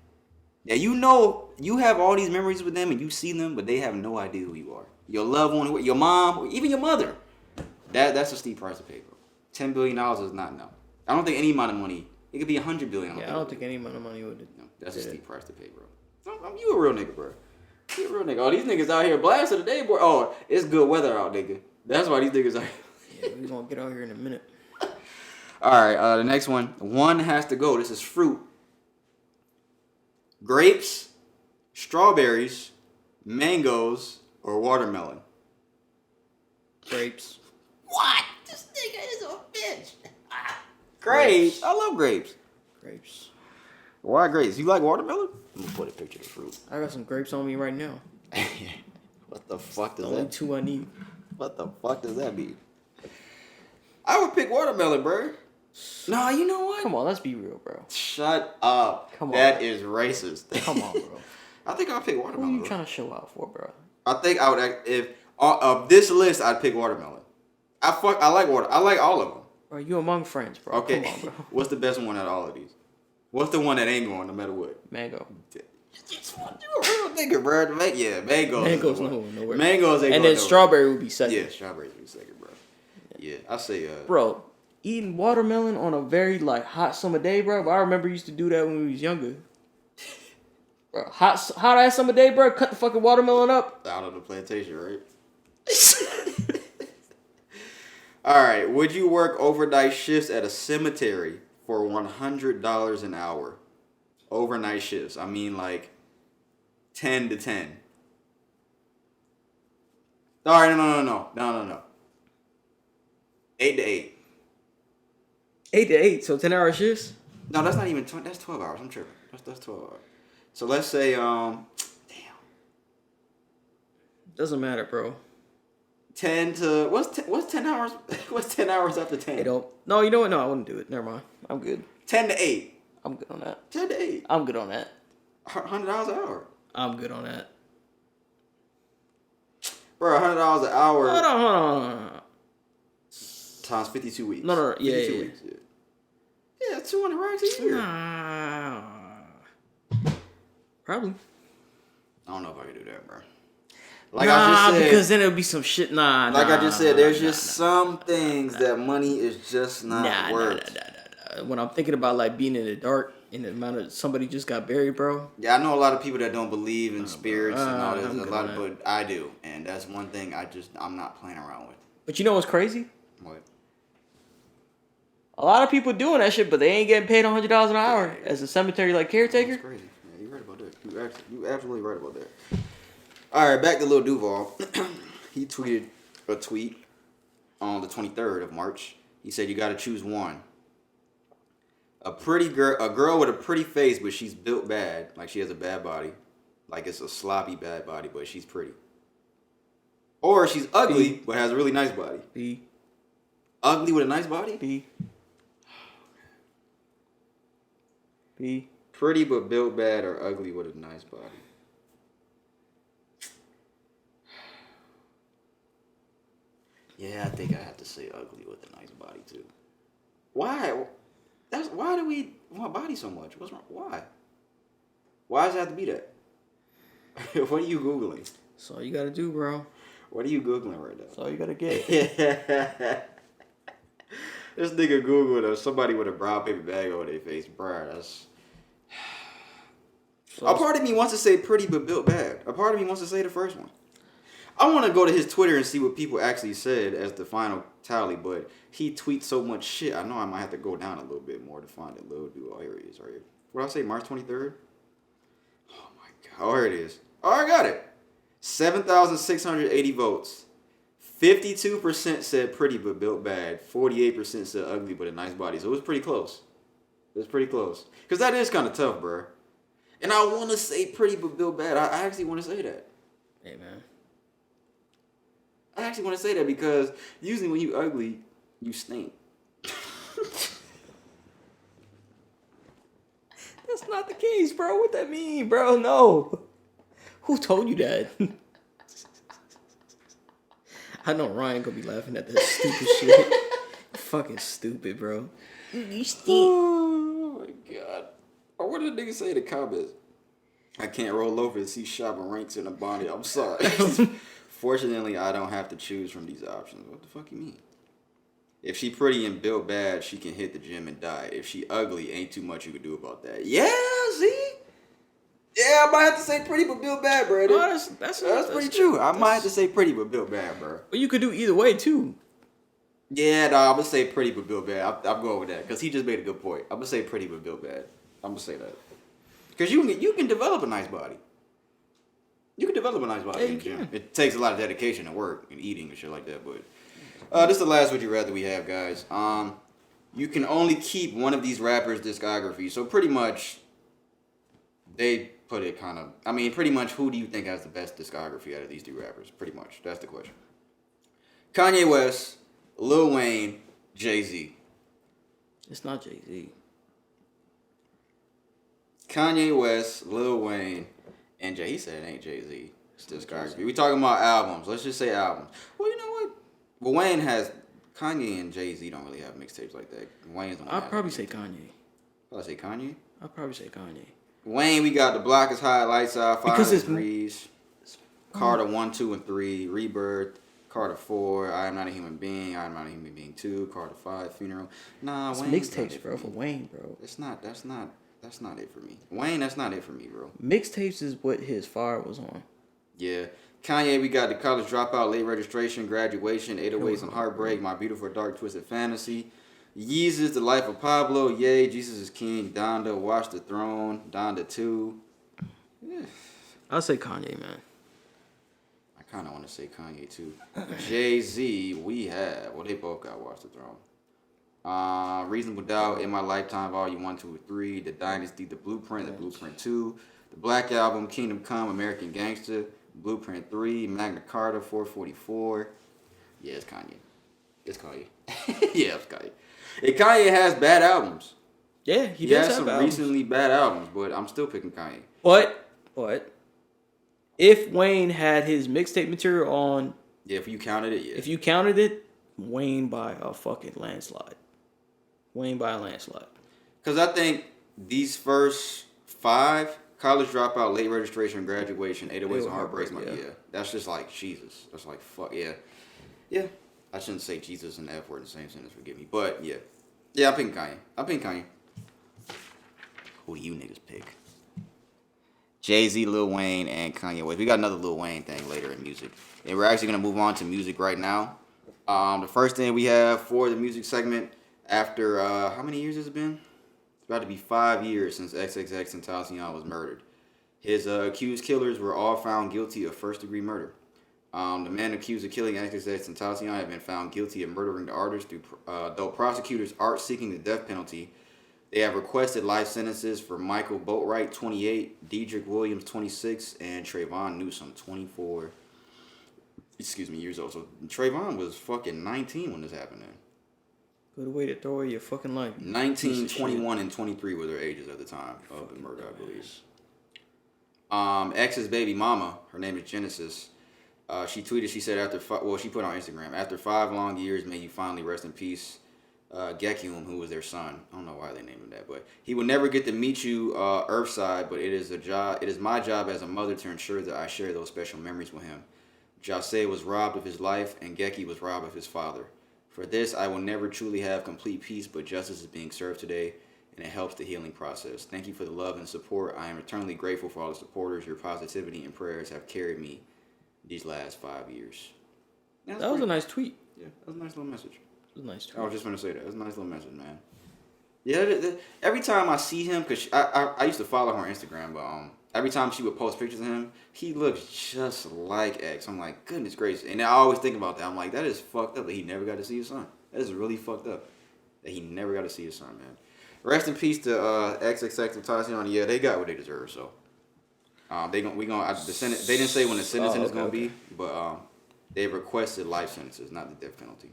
Yeah, you know, you have all these memories with them and you see them, but they have no idea who you are. Your loved one, your mom, even your mother. That's a steep price to pay, bro. $10 billion is not enough. I don't think any amount of money. It could be $100 billion. Yeah, I don't think any amount of money would. No, that's a steep price to pay, bro. You a real nigga, bro. You a real nigga. Oh, these niggas out here blasting today, boy. Oh, it's good weather out, nigga. That's why these niggas are. Yeah, we gonna get out here in a minute. All right, the next one. One has to go. This is fruit. Grapes, strawberries, mangoes, or watermelon. Grapes. What? This nigga is a bitch. Grapes. I love grapes. Grapes. Why grapes? You like watermelon? I'm gonna put a picture of the fruit. I got some grapes on me right now. What the fuck does The only that? two I need. What the fuck does that mean? I would pick watermelon, bro. No, you know what? Come on, let's be real, bro. Shut up. Come on. That is racist. Come on, bro. I think I'll pick Who watermelon. are you trying to show out for, bro? I think I would if of this list I'd pick watermelon. I like water. I like all of them. Bro, you among friends, bro. Okay. Come on, bro. What's the best one out of all of these? What's the one that ain't going no matter what? Mango. You a real nigga, bro. Yeah, mangoes. Mangoes nowhere. Mangoes ain't And going then nowhere. strawberry would be second. Yeah, strawberries would be second, bro. Yeah, I say Bro, eating watermelon on a very like hot summer day, bro. I remember used to do that when we was younger. Bro, hot ass summer day, bro. Cut the fucking watermelon up. out of the plantation, right? All right. Would you work overnight shifts at a cemetery for $100 an hour? Overnight shifts. I mean, like 10 to 10. All right, no. 8 to 8. 8 to 8, so 10-hour shifts. No, that's not even 20. That's 12 hours. I'm tripping. That's 12 hours. So let's say, damn. Doesn't matter, bro. 10 to what's 10 hours? What's 10 hours after 10? They don't. No, you know what? No, I wouldn't do it. Never mind. I'm good. 10 to 8. I'm good on that. 10 to 8. I'm good on that. $100 an hour. I'm good on that. Bro, $100 an hour Hold on. times 52 weeks. No. Yeah, 52 yeah. weeks. Yeah, 200 racks a year. Nah. Probably. I don't know if I can do that, bro. Like nah, I just said, because then it'll be some shit. Nah. I just said, there's just some things that money is just not worth. Nah. When I'm thinking about like being in the dark and the amount of somebody just got buried, bro. Yeah, I know a lot of people that don't believe in spirits and all this. I'm good on that. But I do, and that's one thing I'm not playing around with. But you know what's crazy? What? A lot of people doing that shit, but they ain't getting paid $100 an hour as a cemetery like caretaker. That's crazy. Yeah, you're right about that. You absolutely right about that. All right, back to Lil Duval. He tweeted a tweet on the 23rd of March. He said, "You got to choose one. A girl with a pretty face, but she's built bad, like she has a bad body, like it's a sloppy bad body, but she's pretty. Or she's ugly, but has a really nice body. B. Ugly with a nice body? B. Pretty but built bad, or ugly with a nice body. Yeah, I think I have to say ugly with a nice body too. Why? Why do we want body so much? What's wrong? Why? Why does it have to be that? What are you Googling? That's all you gotta do, bro. What are you Googling right now? That's all you gotta get. This nigga Googled somebody with a brown paper bag over their face. Bruh, that's... So a part of me wants to say pretty but built bad. A part of me wants to say the first one. I want to go to his Twitter and see what people actually said as the final tally, but he tweets so much shit. I know I might have to go down a little bit more to find it. Little dude, oh, here it is, right here. What did I say, March 23rd? Oh my God. Oh, here it is. Oh, I got it. 7,680 votes. 52% said pretty but built bad. 48% said ugly but a nice body. So it was pretty close. It was pretty close. Because that is kind of tough, bro. And I want to say pretty but built bad. I actually want to say that. Hey, man. I actually want to say that because usually when you ugly, you stink. That's not the case, bro. What that mean, bro? No. Who told you that? I know Ryan gonna be laughing at that stupid shit. Fucking stupid, bro. You stink. Oh my God. What are that nigga say in the comments? I can't roll over and see shopping ranks in a bonnet. I'm sorry. Fortunately, I don't have to choose from these options. What the fuck you mean? If she pretty and built bad, she can hit the gym and die. If she ugly, ain't too much you can do about that. Yeah, see? Yeah, I might have to say pretty but built bad, bro. Oh, that's pretty true. I might have to say pretty but built bad, bro. But you could do either way too. Yeah, no, I'm gonna say pretty but built bad. I'm going with that because he just made a good point. I'm gonna say pretty but built bad. I'm gonna say that because you can develop a nice body. You can develop a nice body in the gym. It takes a lot of dedication and work and eating and shit like that. But this is the last would you rather we have, guys. You can only keep one of these rappers' discography. So pretty much, they put it kind of. I mean, pretty much, who do you think has the best discography out of these two rappers? Pretty much, that's the question. Kanye West, Lil Wayne, Jay-Z. It's not Jay-Z. Kanye West, Lil Wayne, and Jay. He said it ain't Jay-Z. It's discography. We talking about albums. Let's just say albums. Well, you know what? Well, Wayne has Kanye and Jay-Z don't really have mixtapes like that. Wayne's the one. I'd probably say Kanye. I'd say Kanye. I'd probably say Kanye. Wayne, we got The Block is Hot, Lights Out, 5 Because it's Degrees, Carter 1, 2, and 3, Rebirth, Carter 4, I Am Not a Human Being, I Am Not a Human Being 2, Carter 5, Funeral. Nah, It's Wayne. mixtapes, bro, for Wayne, bro. That's not it for me. Wayne, that's not it for me, bro. Mixtapes is what his fire was on. Yeah. Kanye, we got The College Dropout, Late Registration, Graduation, 808s and Heartbreak, My Beautiful Dark Twisted Fantasy. Yeezus, The Life of Pablo, Yay, Jesus is King, Donda, Watch the Throne, Donda 2. Yeah. I'll say Kanye, man. I kind of want to say Kanye too. Jay-Z, we have. Well, they both got Watch the Throne. Reasonable Doubt, In My Lifetime, Volume 1, 2, and 3. The Dynasty, The Blueprint, The Blueprint 2. The Black Album, Kingdom Come, American Gangster. Blueprint 3. Magna Carta, 444. Yeah, it's Kanye. It's Kanye. Yeah, it's Kanye. And Kanye has bad albums. Yeah, He does has have some albums. recently bad albums, but I'm still picking Kanye. But if Wayne had his mixtape material on, Yeah, if you counted it, yeah. if you counted it, Wayne by a fucking landslide. Wayne by a landslide. Because I think these first 5, College Dropout, Late Registration, Graduation, 808s and Heartbreaks, yeah. That's just like Jesus. That's like, fuck, yeah. Yeah. I shouldn't say Jesus and the F word in the same sentence, forgive me. But, yeah. Yeah, I'm picking Kanye. Who do you niggas pick? Jay-Z, Lil Wayne, and Kanye West. We got another Lil Wayne thing later in music. And we're actually going to move on to music right now. The first thing we have for the music segment, after, how many years has it been? It's about to be 5 years since XXX Tentacion was murdered. His accused killers were all found guilty of first-degree murder. The man accused of killing XXX Tentacion had been found guilty of murdering the artist, though prosecutors aren't seeking the death penalty. They have requested life sentences for Michael Boatwright, 28, Dedrick Williams, 26, and Trayvon Newsom, 24 years old. So Trayvon was fucking 19 when this happened then. Good way to throw away your fucking life. 19, 21, and 23 were their ages at the time of the murder, I believe. X's baby mama, her name is Genesis. She tweeted, she said, she put on Instagram, after 5 long years, may you finally rest in peace. Gekyum, who was their son. I don't know why they named him that, but he will never get to meet you Earthside, but it is my job as a mother to ensure that I share those special memories with him. Jase was robbed of his life, and Geky was robbed of his father. For this, I will never truly have complete peace, but justice is being served today, and it helps the healing process. Thank you for the love and support. I am eternally grateful for all the supporters. Your positivity and prayers have carried me these last 5 years. That was a nice tweet. Yeah, that was a nice little message. It was a nice tweet. I was just going to say that. It was a nice little message, man. Yeah, every time I see him, because I used to follow her on Instagram, but every time she would post pictures of him, he looks just like X. I'm like, goodness gracious. And I always think about that. I'm like, that is fucked up that he never got to see his son. That is really fucked up that he never got to see his son, man. Rest in peace to XXX Tentacion. Yeah, they got what they deserve, so. They didn't say when the sentencing is going to be, but they requested life sentences, not the death penalty.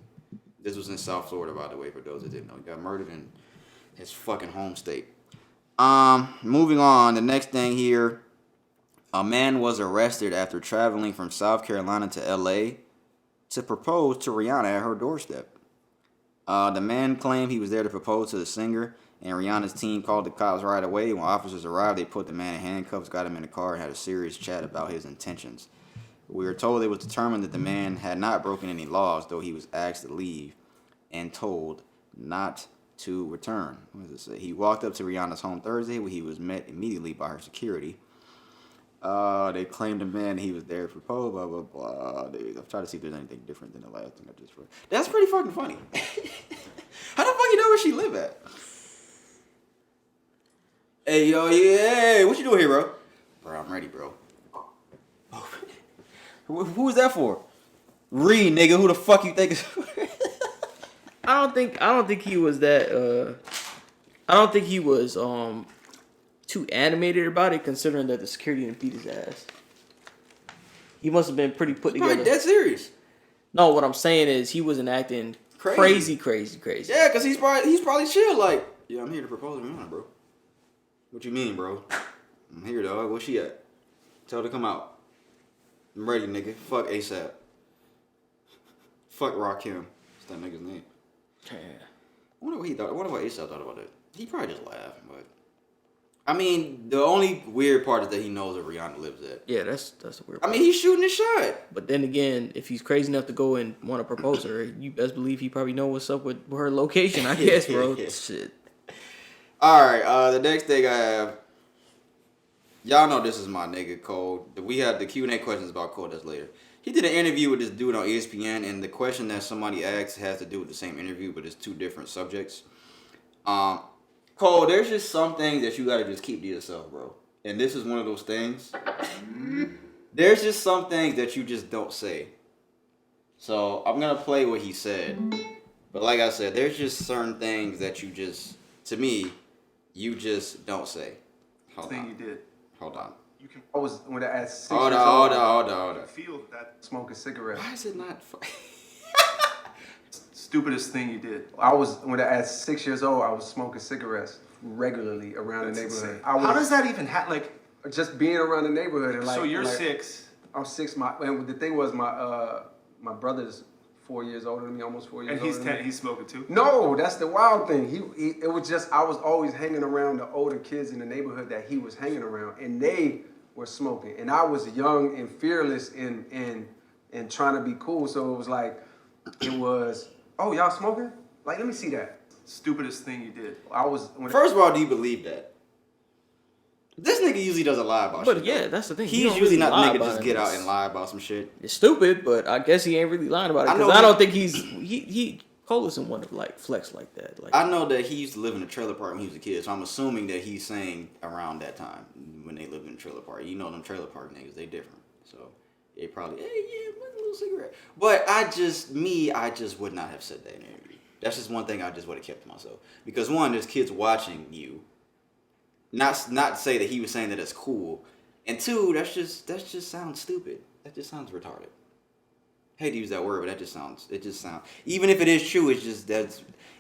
This was in South Florida, by the way, for those that didn't know. He got murdered in his fucking home state. Moving on, the next thing here. A man was arrested after traveling from South Carolina to L.A. to propose to Rihanna at her doorstep. The man claimed he was there to propose to the singer And Rihanna's team called the cops right away. When officers arrived, they put the man in handcuffs, got him in the car, and had a serious chat about his intentions. We were told it was determined that the man had not broken any laws, though he was asked to leave and told not to return. What does it say? He walked up to Rihanna's home Thursday, where he was met immediately by her security. They claimed the man he was there for blah blah blah. I'm trying to see if there's anything different than the last thing I just read. That's pretty fucking funny. How the fuck you know where she live at? Hey yo, yeah, what you doing here, bro? Bro, I'm ready, bro. Who is that for? Reed, nigga. Who the fuck you think is? I don't think he was that. I don't think he was too animated about it, considering that the security didn't beat his ass. He must have been pretty put together. Dead serious. No, what I'm saying is he wasn't acting crazy. Yeah, cause he's probably chill. Like, yeah, I'm here to propose to Rihanna, bro. What you mean, bro? I'm here, dog. Where she at? Tell her to come out. I'm ready, nigga. Fuck ASAP. Fuck Rakim. That's that nigga's name. Yeah. I wonder what he thought. I wonder what ASAP thought about it. He probably just laughed, but I mean, the only weird part is that he knows where Rihanna lives at. Yeah, that's the weird part. I mean, he's shooting his shot. But then again, if he's crazy enough to go and want to propose to her, you best believe he probably know what's up with her location, I guess, bro. Shit. All right, the next thing I have, y'all know this is my nigga Cole. We have the Q&A questions about Cole. That's later. He did an interview with this dude on ESPN, and the question that somebody asked has to do with the same interview, but it's two different subjects. Cole, there's just some things that you gotta just keep to yourself, bro. And this is one of those things. There's just some things that you just don't say. So I'm gonna play what he said. But like I said, there's just certain things that you just, to me, you just don't say. Hold on. You did. Hold on. You can. I was when I asked 6 Hold years on. old. Feel that smoking cigarettes. Why is it not? Stupidest thing you did. I was when I asked 6 years old. I was smoking cigarettes regularly around the neighborhood. How does that even happen? Like, just being around the neighborhood and like. so you're like, 6. I'm 6. And the thing was, my brother's 4 years older than me, almost 4 years And older he's than me. 10. He's smoking too. No, that's the wild thing. It was just I was always hanging around the older kids in the neighborhood that he was hanging around, and they were smoking, and I was young and fearless and trying to be cool. So it was like, oh, y'all smoking? Like, let me see that. Stupidest thing you did. First of all, do you believe that? This nigga usually doesn't lie about shit. But yeah, that's the thing. He's usually not the nigga to just get out and lie about some shit. It's stupid, but I guess he ain't really lying about it. Because I don't think he Cole isn't one to like flex like that. Like, I know that he used to live in a trailer park when he was a kid, so I'm assuming that he's saying around that time when they lived in a trailer park. You know them trailer park niggas, they different. So they probably, hey, yeah, a little cigarette. But I just would not have said that in an interview. That's just one thing I just would have kept to myself. Because one, there's kids watching you. Not to say that he was saying that it's cool. And two, that just sounds stupid. That just sounds retarded. I hate to use that word, but it just sounds, even if it is true, it's just,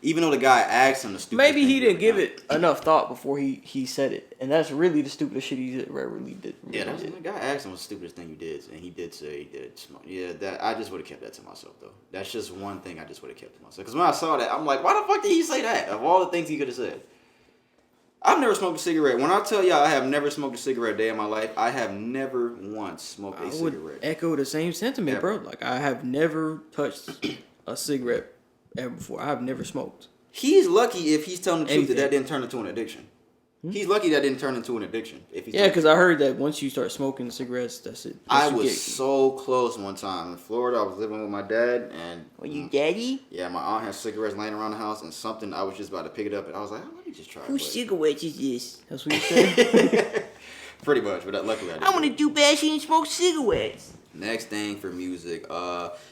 even though the guy asked him the stupid maybe he didn't give it enough thought before he said it. And that's really the stupidest shit he really did. Yeah, the guy asked him what's the stupidest thing you did, and he did say he did smoke. Yeah, that I just would have kept that to myself, though. That's just one thing I just would have kept to myself. Because when I saw that, I'm like, why the fuck did he say that? Of all the things he could have said. I've never smoked a cigarette. When I tell y'all I have never smoked a cigarette a day in my life, I have never once smoked a cigarette. I would echo the same sentiment, bro. Like, I have never touched a cigarette ever before. I have never smoked. He's lucky if he's telling the truth that didn't turn into an addiction. He's lucky that didn't turn into an addiction. Yeah, because I heard that once you start smoking cigarettes, that's it. I was so close one time in Florida. I was living with my dad, and were you daddy? Yeah, my aunt had cigarettes laying around the house, and I was just about to pick it up, and I was like, oh, let me just try it. Whose cigarettes is this? That's what you said. Pretty much, but luckily I didn't. I want to do bad shit and smoke cigarettes. Next thing for music,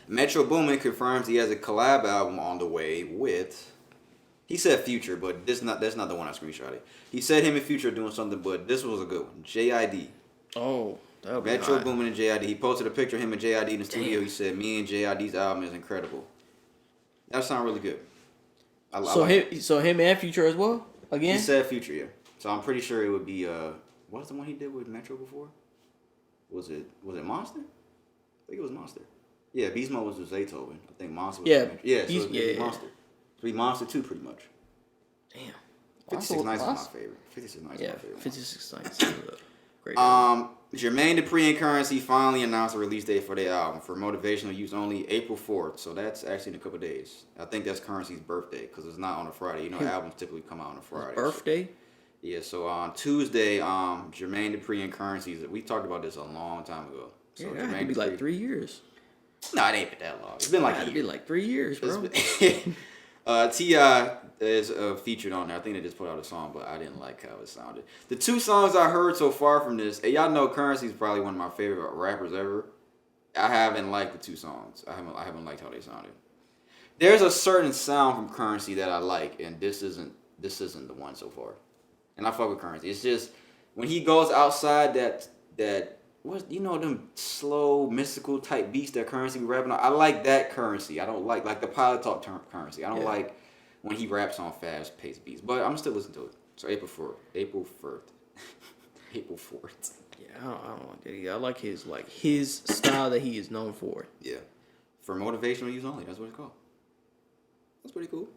Metro Boomin confirms he has a collab album on the way with. He said Future, but that's not the one I screenshotted. He said him and Future are doing something, but this was a good one. J.I.D. Oh, that would be Metro hot. Boomin and J.I.D. He posted a picture of him and J.I.D. in the studio. He said, me and J.I.D.'s album is incredible. That sounds really good. So him and Future as well? Again? He said Future, yeah. So I'm pretty sure it would be, what was the one he did with Metro before? Was it Monster? I think it was Monster. Yeah, Beast Mode was with Zaytoven. I think Monster was with Metro. Yeah, so it would be Monster. It would be Monster 2 pretty much. Damn. 56 Nights is my favorite. 56 Nights is my favorite. 56 Nights is great. Jermaine Dupri and Currency finally announced a release date for their album for motivational use only, April 4th. So that's actually in a couple of days. I think that's Currency's birthday because it's not on a Friday. You know, albums typically come out on a Friday. Birthday? So, yeah, so on Tuesday, Jermaine Dupri and Currency, we talked about this a long time ago. So Yeah, Jermaine it'd be Dupri, like 3 years. No, it ain't been that long. It's been like a It'd year. be like 3 years, bro. T.I. is featured on there. I think they just put out a song, but I didn't like how it sounded. The 2 songs I heard so far from this, and y'all know Currency is probably one of my favorite rappers ever. I haven't liked the 2 songs. I haven't liked how they sounded. There's a certain sound from Currency that I like, and this isn't the one so far. And I fuck with Currency. It's just when he goes outside that what you know them slow mystical type beats that Currency be rapping on. I like that Currency. I don't like the Pilot Talk term Currency. I don't like when he raps on fast paced beats. But I'm still listening to it. So April 4th. April 4th. Yeah, I don't like that either. I like his style that he is known for. Yeah. For motivational use only. That's what it's called. That's pretty cool.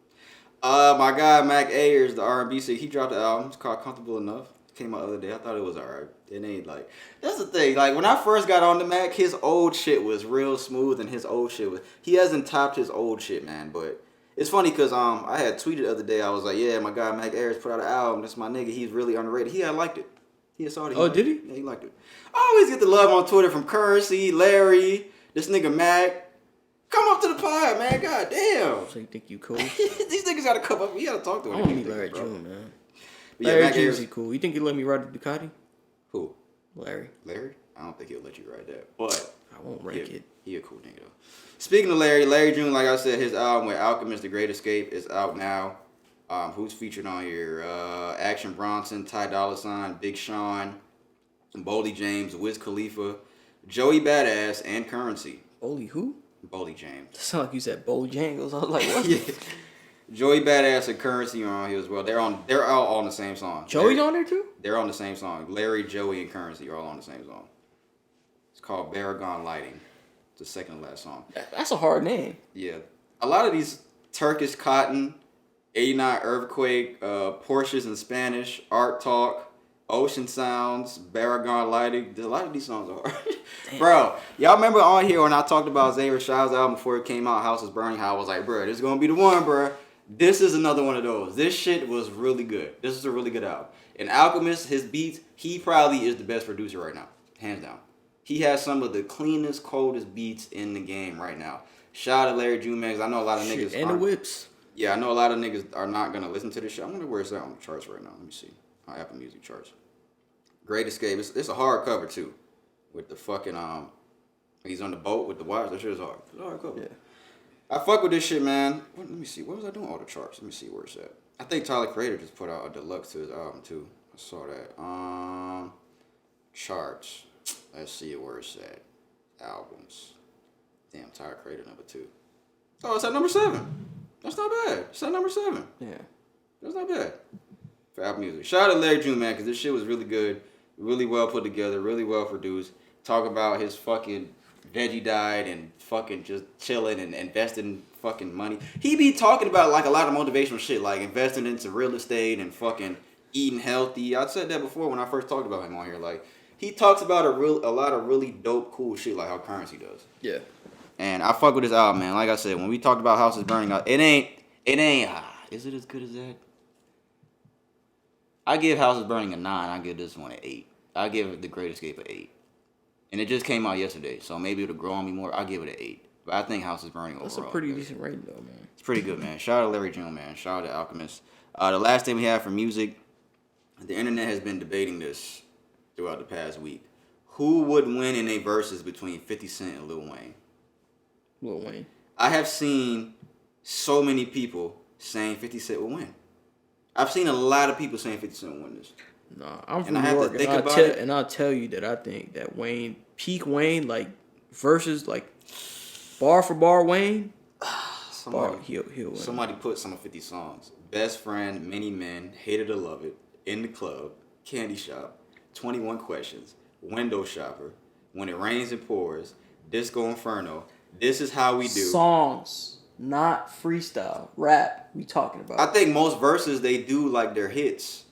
My guy Mac Ayers, the R&B singer, he dropped an album. It's called Comfortable Enough. Came out the other day. I thought it was alright. It ain't like that's the thing. Like when I first got on the Mac, his old shit was real smooth, and his old shit was he hasn't topped his old shit, man. But it's funny because I had tweeted the other day. I was like, yeah, my guy Mac Ayers put out an album. That's my nigga. He's really underrated. He had liked it. He had saw it. Oh, did he? Yeah, he liked it. I always get the love on Twitter from Currency, Larry, this nigga Mac. Come up to the pod, man. God damn. So you think you cool? These niggas gotta come up. We gotta talk to him. I want to meet Larry June, man. But yeah, Larry Mac June's Ayers. cool. You think he'll let me ride the Ducati? Who? Larry. Larry? I don't think he'll let you ride that. But I won't wreck it. He a cool nigga though. Speaking of Larry June, like I said, his album with Alchemist, The Great Escape is out now. Who's featured on here? Action Bronson, Ty Dolla $ign, Big Sean, Boldy James, Wiz Khalifa, Joey Badass, and Currency. Boldy who? Boldy James. That sound like you said Bojangles. I was like, what? Yeah. Joey Badass and Currency are on here as well. They're all on the same song. Joey's on there too? They're on the same song. Larry, Joey, and Currency are all on the same song. It's called Baragon Lighting. It's the second to last song. That's a hard name. Yeah. A lot of these Turkish Cotton, 89 Earthquake, Porsches in Spanish, Art Talk, Ocean Sounds, Baragon Lighting. A lot of these songs are hard. Bro, y'all remember on here when I talked about Zay Rashad's album before it came out, House is Burning, how I was like, bro, this is going to be the one, bro. This is another one of those. This shit was really good. This is a really good album. And Alchemist, his beats, he probably is the best producer right now. Hands down. He has some of the cleanest, coldest beats in the game right now. Shout out to Larry June, man, 'cause I know a lot of niggas. And the whips. Yeah, I know a lot of niggas are not going to listen to this shit. I wonder where it's at on the charts right now. Let me see. On Apple Music charts. Great Escape. It's a hard cover, too. With the fucking, he's on the boat with the wires. That shit is hard. It's a hard cover. Yeah. I fuck with this shit, man. Let me see. What was I doing? All the charts. Let me see where it's at. I think Tyler Creator just put out a deluxe to his album, too. I saw that. Charts. Let's see where it's at. Albums. Damn, Tyler Creator number 2. Oh, it's at number 7. That's not bad. It's at number 7. Yeah. That's not bad. For Apple Music. Shout out to Larry June, man, because this shit was really good. Really well put together. Really well produced. Talk about his fucking veggie diet and fucking just chilling and investing fucking money. He be talking about like a lot of motivational shit, like investing into real estate and fucking eating healthy. I said that before when I first talked about him on here. Like he talks about a lot of really dope, cool shit like how Currency does. Yeah. And I fuck with this album, man. Like I said, when we talked about House is Burning, it ain't. Is it as good as that? I give House is Burning a 9. I give this one an 8. I give The Great Escape an 8. And it just came out yesterday, so maybe it'll grow on me more. I'll give it an 8. But I think House is Burning overall. That's a pretty decent rating, though, man. It's pretty good, man. Shout out to Larry June, man. Shout out to Alchemist. The last thing we have for music, the internet has been debating this throughout the past week. Who would win in a versus between 50 Cent and Lil Wayne? Lil Wayne. I have seen so many people saying 50 Cent will win. I've seen a lot of people saying 50 Cent will win this. Nah, I'm from And I New have to York, think about it. and I'll tell you that I think that Wayne, peak Wayne, like versus like bar for bar Wayne, he'll win. Somebody put some of 50 songs. Best Friend, Many Men, Hated to Love It, In the Club, Candy Shop, 21 Questions, Window Shopper, When It Rains and Pours, Disco Inferno, This Is How We Do. Songs. not freestyle. Rap, we talking about. I think most verses they do like their hits.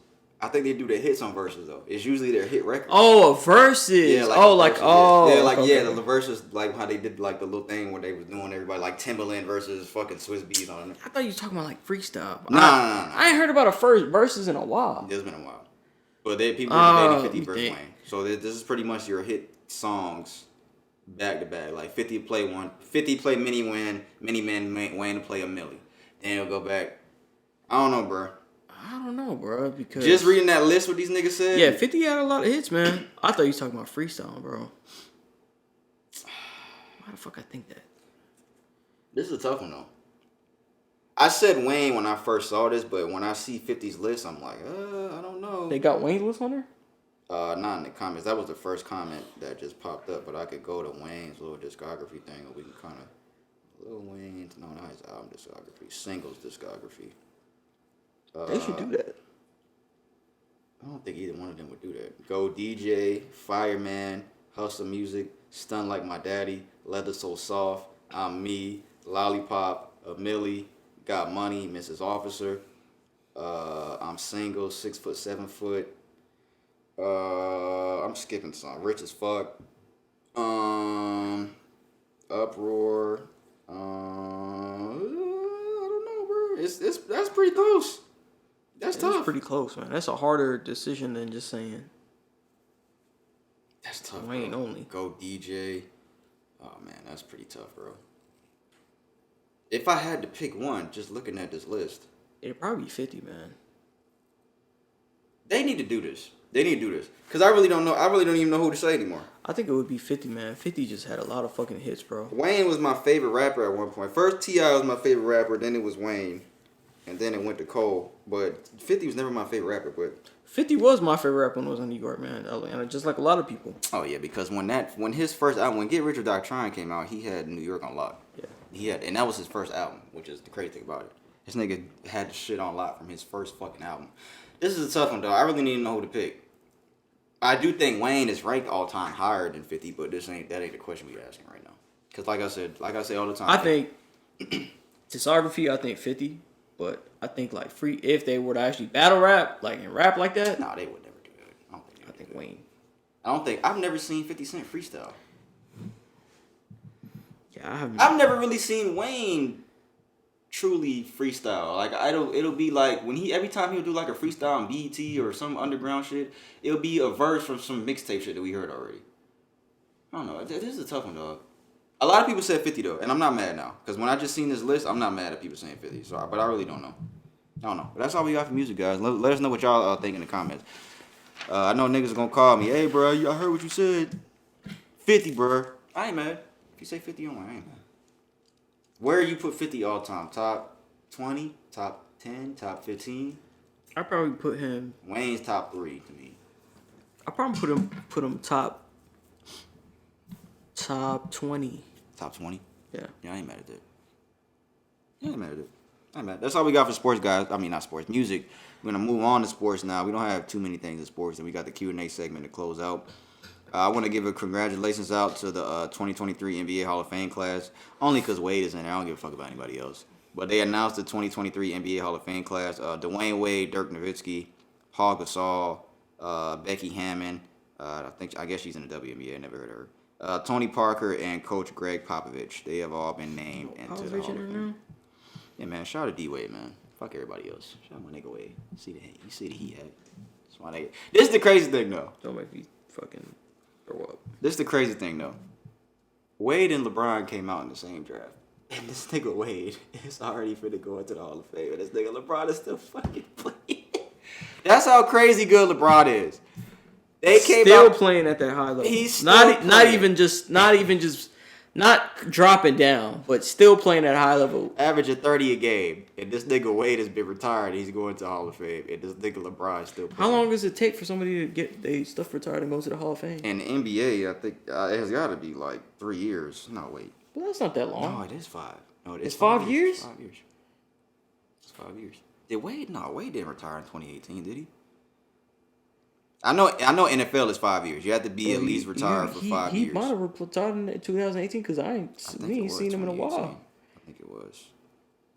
I think they do their hits on verses though. It's usually their hit record. Oh, verses. Yeah, like oh, the like verses, oh. yeah, like okay. yeah, the verses like how they did like the little thing where they was doing everybody like Timberland versus fucking Swiss Beats on it. I thought you were talking about like freestyle. Nah. I ain't heard about a first verses in a while. It's been a while, but people dating 50 you versus think. Wayne. So this is pretty much your hit songs back to back. Like 50 play one, 50 play Mini Man Wayne to play a Millie. Then he'll go back. I don't know, bro. I don't know, bro. Because Just reading that list, what these niggas said. yeah, 50 had a lot of hits, man. I thought you was talking about freestyle, bro. Why the fuck I think that? This is a tough one though. I said Wayne when I first saw this, but when I see 50's list, I'm like, I don't know. They got Wayne's list on there? Not in the comments. That was the first comment that just popped up, but I could go to Wayne's little discography thing, and we can kind of Lil Wayne's not his album discography, singles discography. They should do that. I don't think either one of them would do that. Go DJ, Fireman, Hustle Music, Stun Like My Daddy, Leather So Soft, I'm Me, Lollipop, A Millie, Got Money, Mrs. Officer, I'm Single, 6 foot, 7 foot. I'm skipping some. Rich as Fuck. Uproar. I don't know, bro. That's pretty close. That's tough. It's pretty close, man. That's a harder decision than just saying That's tough. Wayne bro. only. Go DJ. Oh man, that's pretty tough, bro. If I had to pick one, just looking at this list, It'd probably be 50, man. they need to do this. They need to do this. Cause I really don't know. I really don't even know who to say anymore. I think it would be 50, man. 50 just had a lot of fucking hits, bro. Wayne was my favorite rapper at one point. First T.I. was my favorite rapper, then it was Wayne, and then it went to Cole. But 50 was never my favorite rapper. But 50 was my favorite rapper when it was in New York, man. And just like a lot of people. oh yeah, because when his first album, when Get Rich or Die Trying came out, he had New York on lock. Yeah. And that was his first album, which is the crazy thing about it. This nigga had the shit on lock from his first fucking album. This is a tough one though. I really need to know who to pick. I do think Wayne is ranked all time higher than 50, but that ain't the question we asking right now. Cause like I say all the time. I think discography, I think 50. But I think like if they were to actually battle rap, like and rap like that, nah, they would never do that. I don't think. I think Wayne. I've never seen 50 Cent freestyle. Yeah, I haven't. I've never really seen Wayne truly freestyle. Like it'll be like when every time he'll do like a freestyle on BET or some underground shit, it'll be a verse from some mixtape shit that we heard already. I don't know. This is a tough one, dog. A lot of people said 50 though, and I'm not mad now because when I just seen this list, I'm not mad at people saying 50. So, but I really don't know. I don't know. But that's all we got for music, guys. Let us know what y'all think in the comments. I know niggas are gonna call me. Hey, bro, I heard what you said. 50, bro. I ain't mad. If you say 50 on I ain't mad. Where you put 50 all time? Top 20, top 10, top 15? I probably put him. Wayne's top 3 to me. I probably put him top 20. Top 20? Yeah. Yeah, I ain't mad at that. I ain't mad at it. I ain't mad. That's all we got for sports, guys. I mean, not sports, music. We're gonna move on to sports now. We don't have too many things in sports, and we got the Q&A segment to close out. I want to give a congratulations out to the 2023 NBA Hall of Fame class, only because Wade is in there. I don't give a fuck about anybody else. But they announced the 2023 NBA Hall of Fame class. Dwayne Wade, Dirk Nowitzki, Paul Gasol, Becky Hammond. I guess she's in the WNBA. I never heard of her. Tony Parker and Coach Greg Popovich. They have all been named into the Hall of Fame. Yeah, man. Shout out to D-Wade, man. Fuck everybody else. Shout out my nigga Wade. You see the heat hat. That's my nigga. This is the crazy thing, though. Don't make me fucking throw up. This is the crazy thing, though. Wade and LeBron came out in the same draft. And this nigga Wade is already finna go into the Hall of Fame. And this nigga LeBron is still fucking playing. That's how crazy good LeBron is. They came still out playing at that high level. He's still not playing. even just not dropping down, but still playing at a high level. averaging 30 a game. And this nigga Wade has been retired. He's going to the Hall of Fame. And this nigga LeBron is still playing. How long does it take for somebody to get their stuff retired and go to the Hall of Fame? In the NBA, I think it has got to be like 3 years. No, wait. Well, that's not that long. No, it is 5. No, it is It's 5 years? 5 years. It's 5 years. Did Wade? No, Wade didn't retire in 2018, did he? I know NFL is 5 years. You have to be at least retired for 5 years. He might have retired in 2018 because we ain't seen him in a while. I think it was.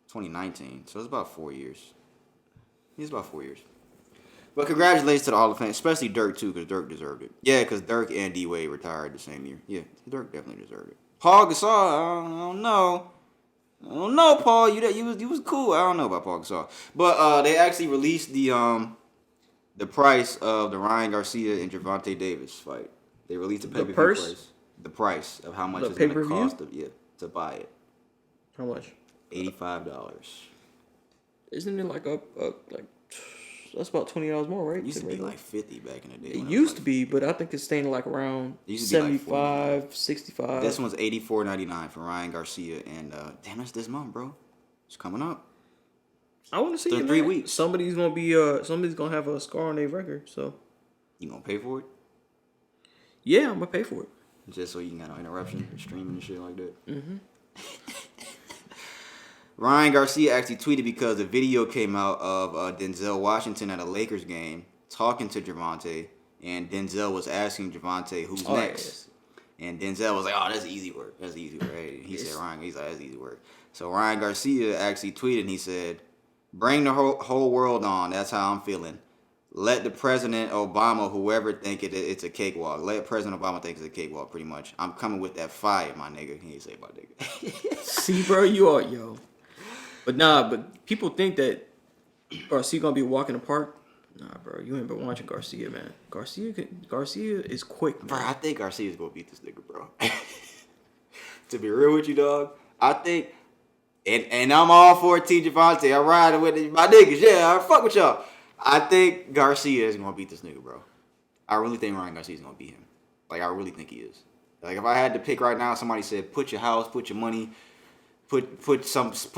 2019. So it's about 4 years. It's about 4 years. But congratulations to the Hall of Fame, especially Dirk too, because Dirk deserved it. Yeah, because Dirk and D Wade retired the same year. Yeah, Dirk definitely deserved it. Paul Gasol, I don't know. I don't know, Paul. You was cool. I don't know about Paul Gasol, but they actually released the price of the Ryan Garcia and Gervonta Davis fight. They released the pay-per-view price. The price of how much it's going to cost to buy it. How much? $85. Isn't it like like that's about $20 more, right? It used to be like 50 back in the day. It used to be, but I think it's staying like around 75, 65. This one's $84.99 for Ryan Garcia, and damn, that's this month, bro. It's coming up. I want to see it in 3 weeks. Somebody's gonna have a scar on their record. So You gonna pay for it? yeah, I'm gonna pay for it. Just so you can get no interruption or streaming and shit like that. Mm-hmm. Ryan Garcia actually tweeted because a video came out of Denzel Washington at a Lakers game talking to Gervonta, and Denzel was asking Gervonta who's next. Yes. And Denzel was like, "Oh, that's easy work. That's easy work." He said, "Ryan, he's like, that's easy work." So Ryan Garcia actually tweeted and he said, "Bring the whole world on. That's how I'm feeling. Let the President Obama, whoever think it's a cakewalk. Let President Obama think it's a cakewalk, pretty much. I'm coming with that fire, my nigga." He didn't say about nigga. See, bro, you are, yo. But people think that Garcia gonna be walking the park. Nah, bro, you ain't been watching Garcia, man. Garcia is quick, man. Bro, I think Garcia's gonna beat this nigga, bro. To be real with you, dog, I think, and I'm all for T. Gervonta. I'm riding with my niggas. Yeah, I fuck with y'all. I think Garcia is gonna beat this nigga, bro. I really think Ryan Garcia's gonna beat him. Like, I really think he is. Like, if I had to pick right now, somebody said, put your house, put your money. Put something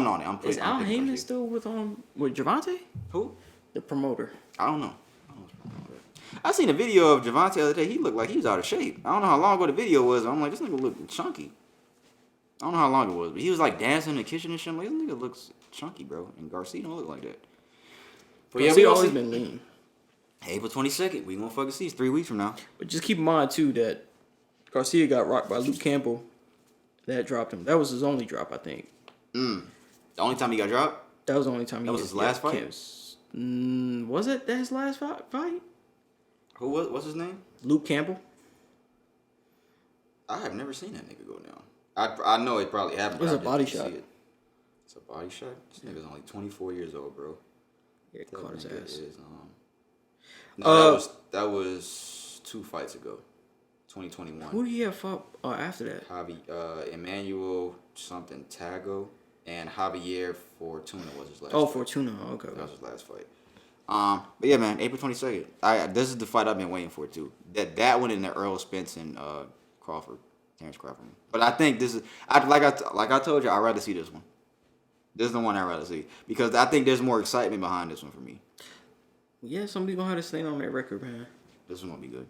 on it. Is Al Heyman still with Gervonta? Who? The promoter. I don't know. I seen a video of Gervonta the other day. He looked like he was out of shape. I don't know how long ago the video was. I'm like, this nigga look chunky. I don't know how long it was, but he was like dancing in the kitchen and shit. I'm like, this nigga looks chunky, bro. And Garcia don't look like that. But yeah, we always been lean. April 22nd. We gonna fucking see. It's 3 weeks from now. But just keep in mind too that Garcia got rocked by Luke Campbell. That dropped him. That was his only drop, I think. The only time he got dropped? That was the only time that was his last fight? Was it his last fight? Who was? What's his name? Luke Campbell. I have never seen that nigga go down. I know it probably happened. It was a body shot. It's a body shot? This nigga's only 24 years old, bro. Yeah, caught his ass. No, that was 2 fights ago. 2021. Who did he have fought after that? Emmanuel something Tago and Javier Fortuna was his last. Oh, fight. Fortuna. Okay. That was his last fight. But yeah, man, April 22nd. This is the fight I've been waiting for too. That one and the Earl Spence and Terrence Crawford. But I think this is like I told you, I'd rather see this one. This is the one I'd rather see because I think there's more excitement behind this one for me. Yeah, somebody's gonna have to stand on that record, man. This one gonna be good.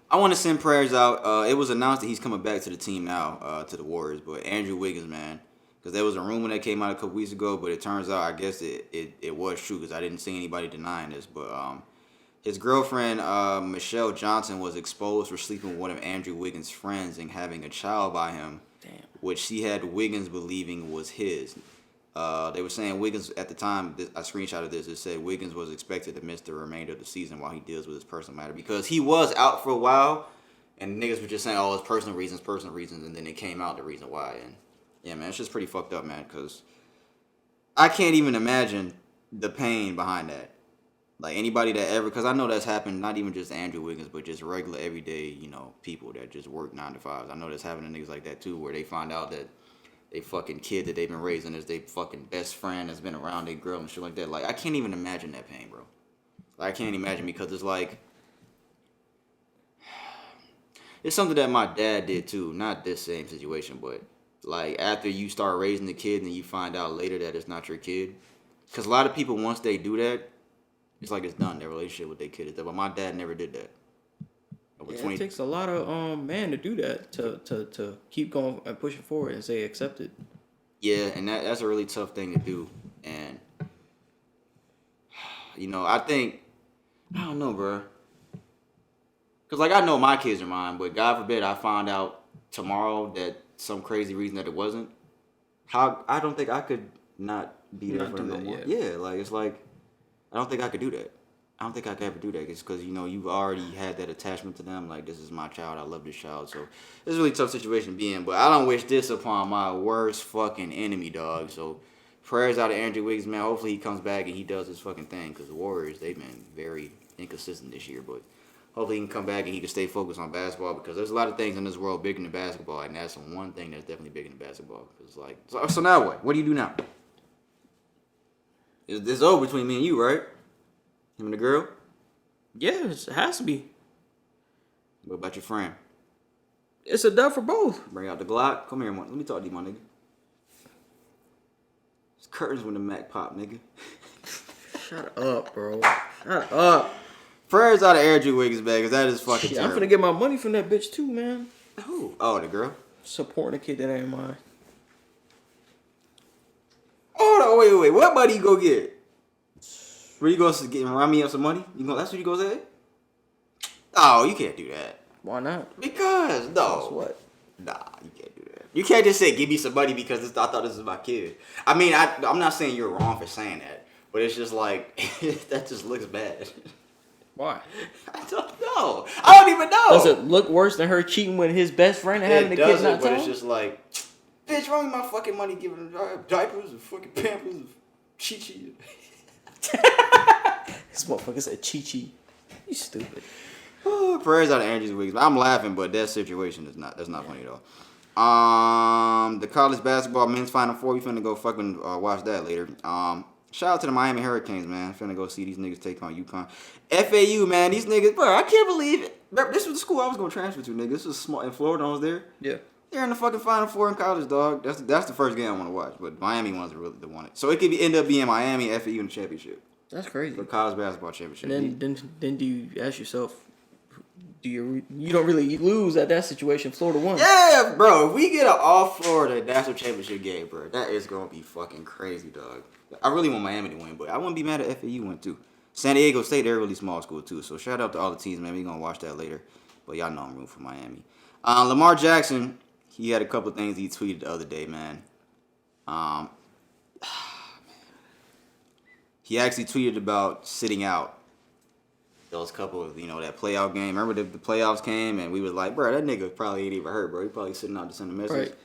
I want to send prayers out. It was announced that he's coming back to the team now, to the Warriors. But Andrew Wiggins, man, because there was a rumor that came out a couple weeks ago, but it turns out, I guess it was true because I didn't see anybody denying this. But his girlfriend, Michelle Johnson, was exposed for sleeping with one of Andrew Wiggins' friends and having a child by him, which she had Wiggins believing was his. They were saying Wiggins, at the time, I screenshotted this, it said Wiggins was expected to miss the remainder of the season while he deals with his personal matter because he was out for a while and niggas were just saying, oh, it's personal reasons, and then it came out the reason why. And yeah, man, it's just pretty fucked up, man, because I can't even imagine the pain behind that. Like, anybody that ever, because I know that's happened, not even just Andrew Wiggins, but just regular, everyday, people that just work 9 to 5s. I know that's happening to niggas like that, too, where they find out that they fucking kid that they've been raising is their fucking best friend that's been around their girl and shit like that. Like, I can't even imagine that pain, bro. Like, I can't imagine because it's like, it's something that my dad did, too. Not this same situation, but, like, after you start raising the kid and you find out later that it's not your kid. Because a lot of people, once they do that, it's like it's done. Their relationship with their kid is done. But my dad never did that. Yeah, it takes a lot of man to do that, to keep going and pushing forward and say accept it. Yeah, and that's a really tough thing to do. And I think, I don't know, bro. Because, like, I know my kids are mine, but God forbid I find out tomorrow that some crazy reason that it wasn't. how I don't think I could not be there Not for them do no more. that, Yeah, like it's like I don't think I could do that. I don't think I could ever do that. It's because you've already had that attachment to them. Like this is my child. I love this child. So it's a really tough situation to be in. But I don't wish this upon my worst fucking enemy, dog. So prayers out to Andrew Wiggins, man. Hopefully he comes back and he does his fucking thing. Because the Warriors, they've been very inconsistent this year. But hopefully he can come back and he can stay focused on basketball. Because there's a lot of things in this world bigger than basketball. And that's the one thing that's definitely bigger than basketball. Cause like, so now what? What do you do now? It's over between me and you, right? Him and the girl? Yeah, it has to be. What about your friend? It's a dub for both. Bring out the Glock. Come here, man. Let me talk to you, my nigga. It's curtains when the Mac pop, nigga. Shut up, bro. Shut up. Prayers out of Andrew Wiggins, man, because that is fucking Shit, I'm terrible. finna get my money from that bitch too, man. Who? Oh, the girl? Supporting a kid that ain't mine. Hold on, wait. What money you go get? Where you gonna get? Remind me of some money? That's what you gonna say? Oh, you can't do that. Why not? Because, no. That's what? Nah, you can't do that. You can't just say, give me some money because I thought this was my kid. I mean, I'm not saying you're wrong for saying that, but it's just like, that just looks bad. Why? I don't know. I don't even know. Does it look worse than her cheating with his best friend and having the kid not but tell it's him? just like, bitch, wrong with my fucking money giving them diapers and fucking pampers and Chi-Chi. This motherfucker said Chi-Chi. You stupid. Prayers out of Andrew Wiggins. I'm laughing, but that situation that's not funny though. The college basketball men's Final Four, we finna go fucking watch that later. Shout out to the Miami Hurricanes, man. Finna go see these niggas take on UConn. FAU, man, these niggas, bro, I can't believe it. Bro, this was the school I was gonna transfer to, nigga. This was small in Florida. I was there. Yeah. They're in the fucking Final Four in college, dog. That's the first game I want to watch. But Miami one's really the one. So it could end up being Miami, FAU, in the championship. That's crazy. The college basketball championship. And then do you ask yourself, you don't really lose at that situation? Florida won. Yeah, bro. If we get an all Florida national championship game, bro, that is gonna be fucking crazy, dog. I really want Miami to win, but I wouldn't be mad if FAU win too. San Diego State, they're a really small school too. So shout out to all the teams, man. We gonna watch that later. But y'all know I'm rooting for Miami. Lamar Jackson, he had a couple of things he tweeted the other day, man. He actually tweeted about sitting out those couple of, that playoff game. Remember the playoffs came and we was like, bro, that nigga probably ain't even hurt, bro. He probably sitting out to send a message. Right.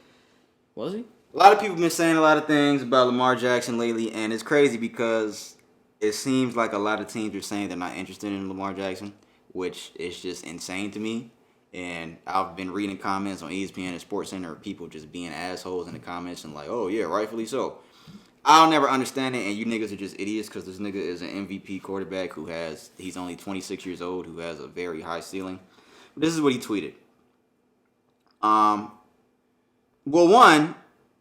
Was he? A lot of people been saying a lot of things about Lamar Jackson lately, and it's crazy because it seems like a lot of teams are saying they're not interested in Lamar Jackson, which is just insane to me. And I've been reading comments on ESPN and SportsCenter of people just being assholes in the comments and like, oh yeah, rightfully so. I'll never understand it, and you niggas are just idiots because this nigga is an MVP quarterback he's only 26 years old, who has a very high ceiling. But this is what he tweeted. Well, one,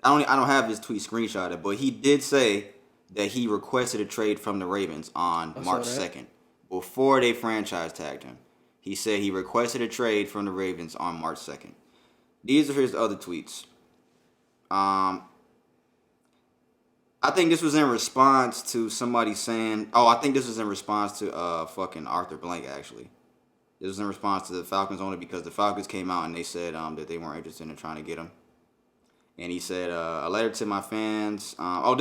I don't have his tweet screenshotted, but he did say that he requested a trade from the Ravens on March 2nd before they franchise tagged him. He said he requested a trade from the Ravens on March 2nd. These are his other tweets. I think this was in response to somebody saying... Oh, I think this was in response to fucking Arthur Blank, actually. This was in response to the Falcons owner because the Falcons came out and they said that they weren't interested in trying to get him. And he said, a letter to my fans... I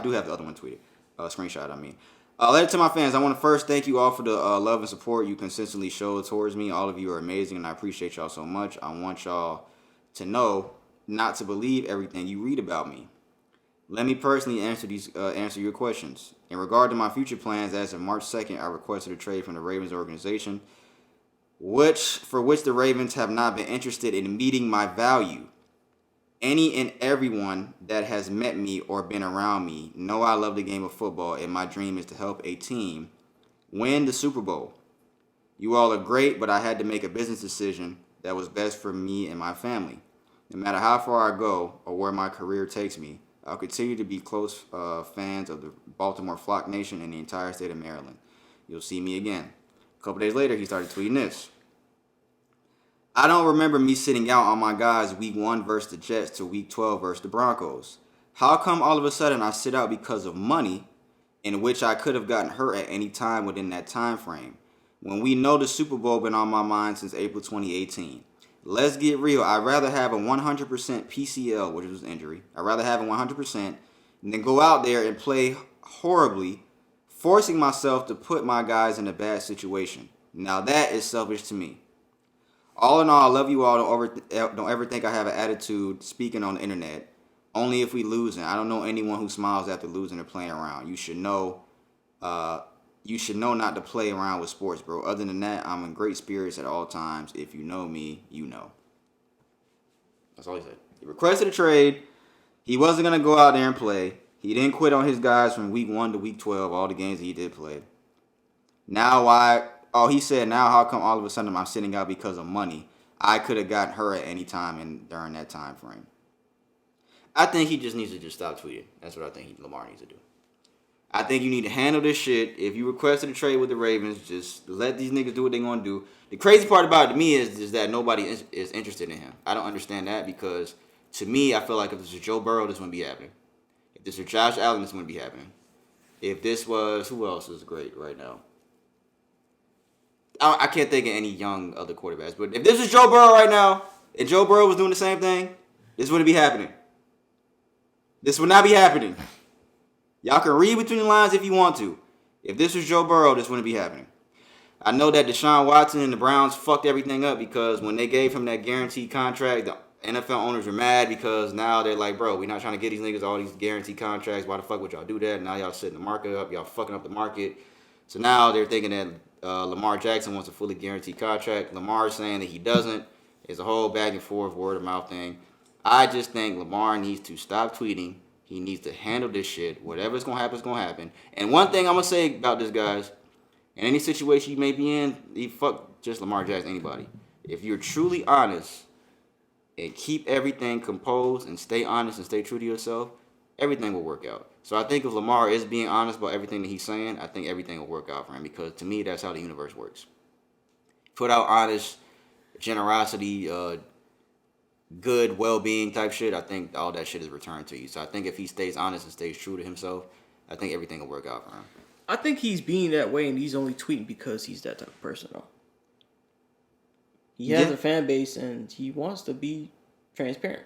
do have the other one tweeted. Screenshot, I mean. A letter to my fans. I want to first thank you all for the love and support you consistently show towards me. All of you are amazing, and I appreciate y'all so much. I want y'all to know not to believe everything you read about me. Let me personally answer your questions. In regard to my future plans, as of March 2nd, I requested a trade from the Ravens organization, for which the Ravens have not been interested in meeting my value. Any and everyone that has met me or been around me know I love the game of football, and my dream is to help a team win the Super Bowl. You all are great, but I had to make a business decision that was best for me and my family. No matter how far I go or where my career takes me, I'll continue to be close fans of the Baltimore Flock Nation and the entire state of Maryland. You'll see me again. A couple days later, he started tweeting this. I don't remember me sitting out on my guys week 1 versus the Jets to week 12 versus the Broncos. How come all of a sudden I sit out because of money, in which I could have gotten hurt at any time within that time frame, when we know the Super Bowl been on my mind since April 2018? Let's get real. I'd rather have a 100% PCL, which was injury. I'd rather have a 100% than go out there and play horribly, forcing myself to put my guys in a bad situation. Now that is selfish to me. All in all, I love you all. Don't ever think I have an attitude speaking on the internet. Only if we losing. I don't know anyone who smiles after losing or playing around. You should know not to play around with sports, bro. Other than that, I'm in great spirits at all times. If you know me, you know. That's all he said. He requested a trade. He wasn't going to go out there and play. He didn't quit on his guys from week 1 to week 12, all the games that he did play. He said, now how come all of a sudden I'm sitting out because of money? I could have gotten her at any time during that time frame. I think he just needs to stop tweeting. That's what I think Lamar needs to do. I think you need to handle this shit. If you requested a trade with the Ravens, just let these niggas do what they're going to do. The crazy part about it to me is that nobody is interested in him. I don't understand that because, to me, I feel like if this was Joe Burrow, this wouldn't be happening. If this was Josh Allen, this wouldn't be happening. If this was, who else is great right now? I can't think of any young other quarterbacks. But if this was Joe Burrow right now, and Joe Burrow was doing the same thing, this wouldn't be happening. This would not be happening. Y'all can read between the lines if you want to. If this was Joe Burrow, this wouldn't be happening. I know that Deshaun Watson and the Browns fucked everything up because when they gave him that guaranteed contract, the NFL owners were mad because now they're like, bro, we're not trying to get these niggas all these guaranteed contracts. Why the fuck would y'all do that? Now y'all setting the market up. Y'all fucking up the market. So now they're thinking that Lamar Jackson wants a fully guaranteed contract. Lamar's saying that he doesn't. It's a whole back and forth word of mouth thing. I just think Lamar needs to stop tweeting. He needs to handle this shit. Whatever's going to happen is going to happen. And one thing I'm going to say about this, guys, in any situation you may be in, fuck just Lamar Jackson, anybody. If you're truly honest and keep everything composed and stay honest and stay true to yourself, everything will work out. So I think if Lamar is being honest about everything that he's saying, I think everything will work out for him because to me, that's how the universe works. Put out honest, generosity, good well-being type shit, I think all that shit is returned to you. So I think if he stays honest and stays true to himself, I think everything will work out for him. I think he's being that way and he's only tweeting because he's that type of person, though. He has a fan base and he wants to be transparent.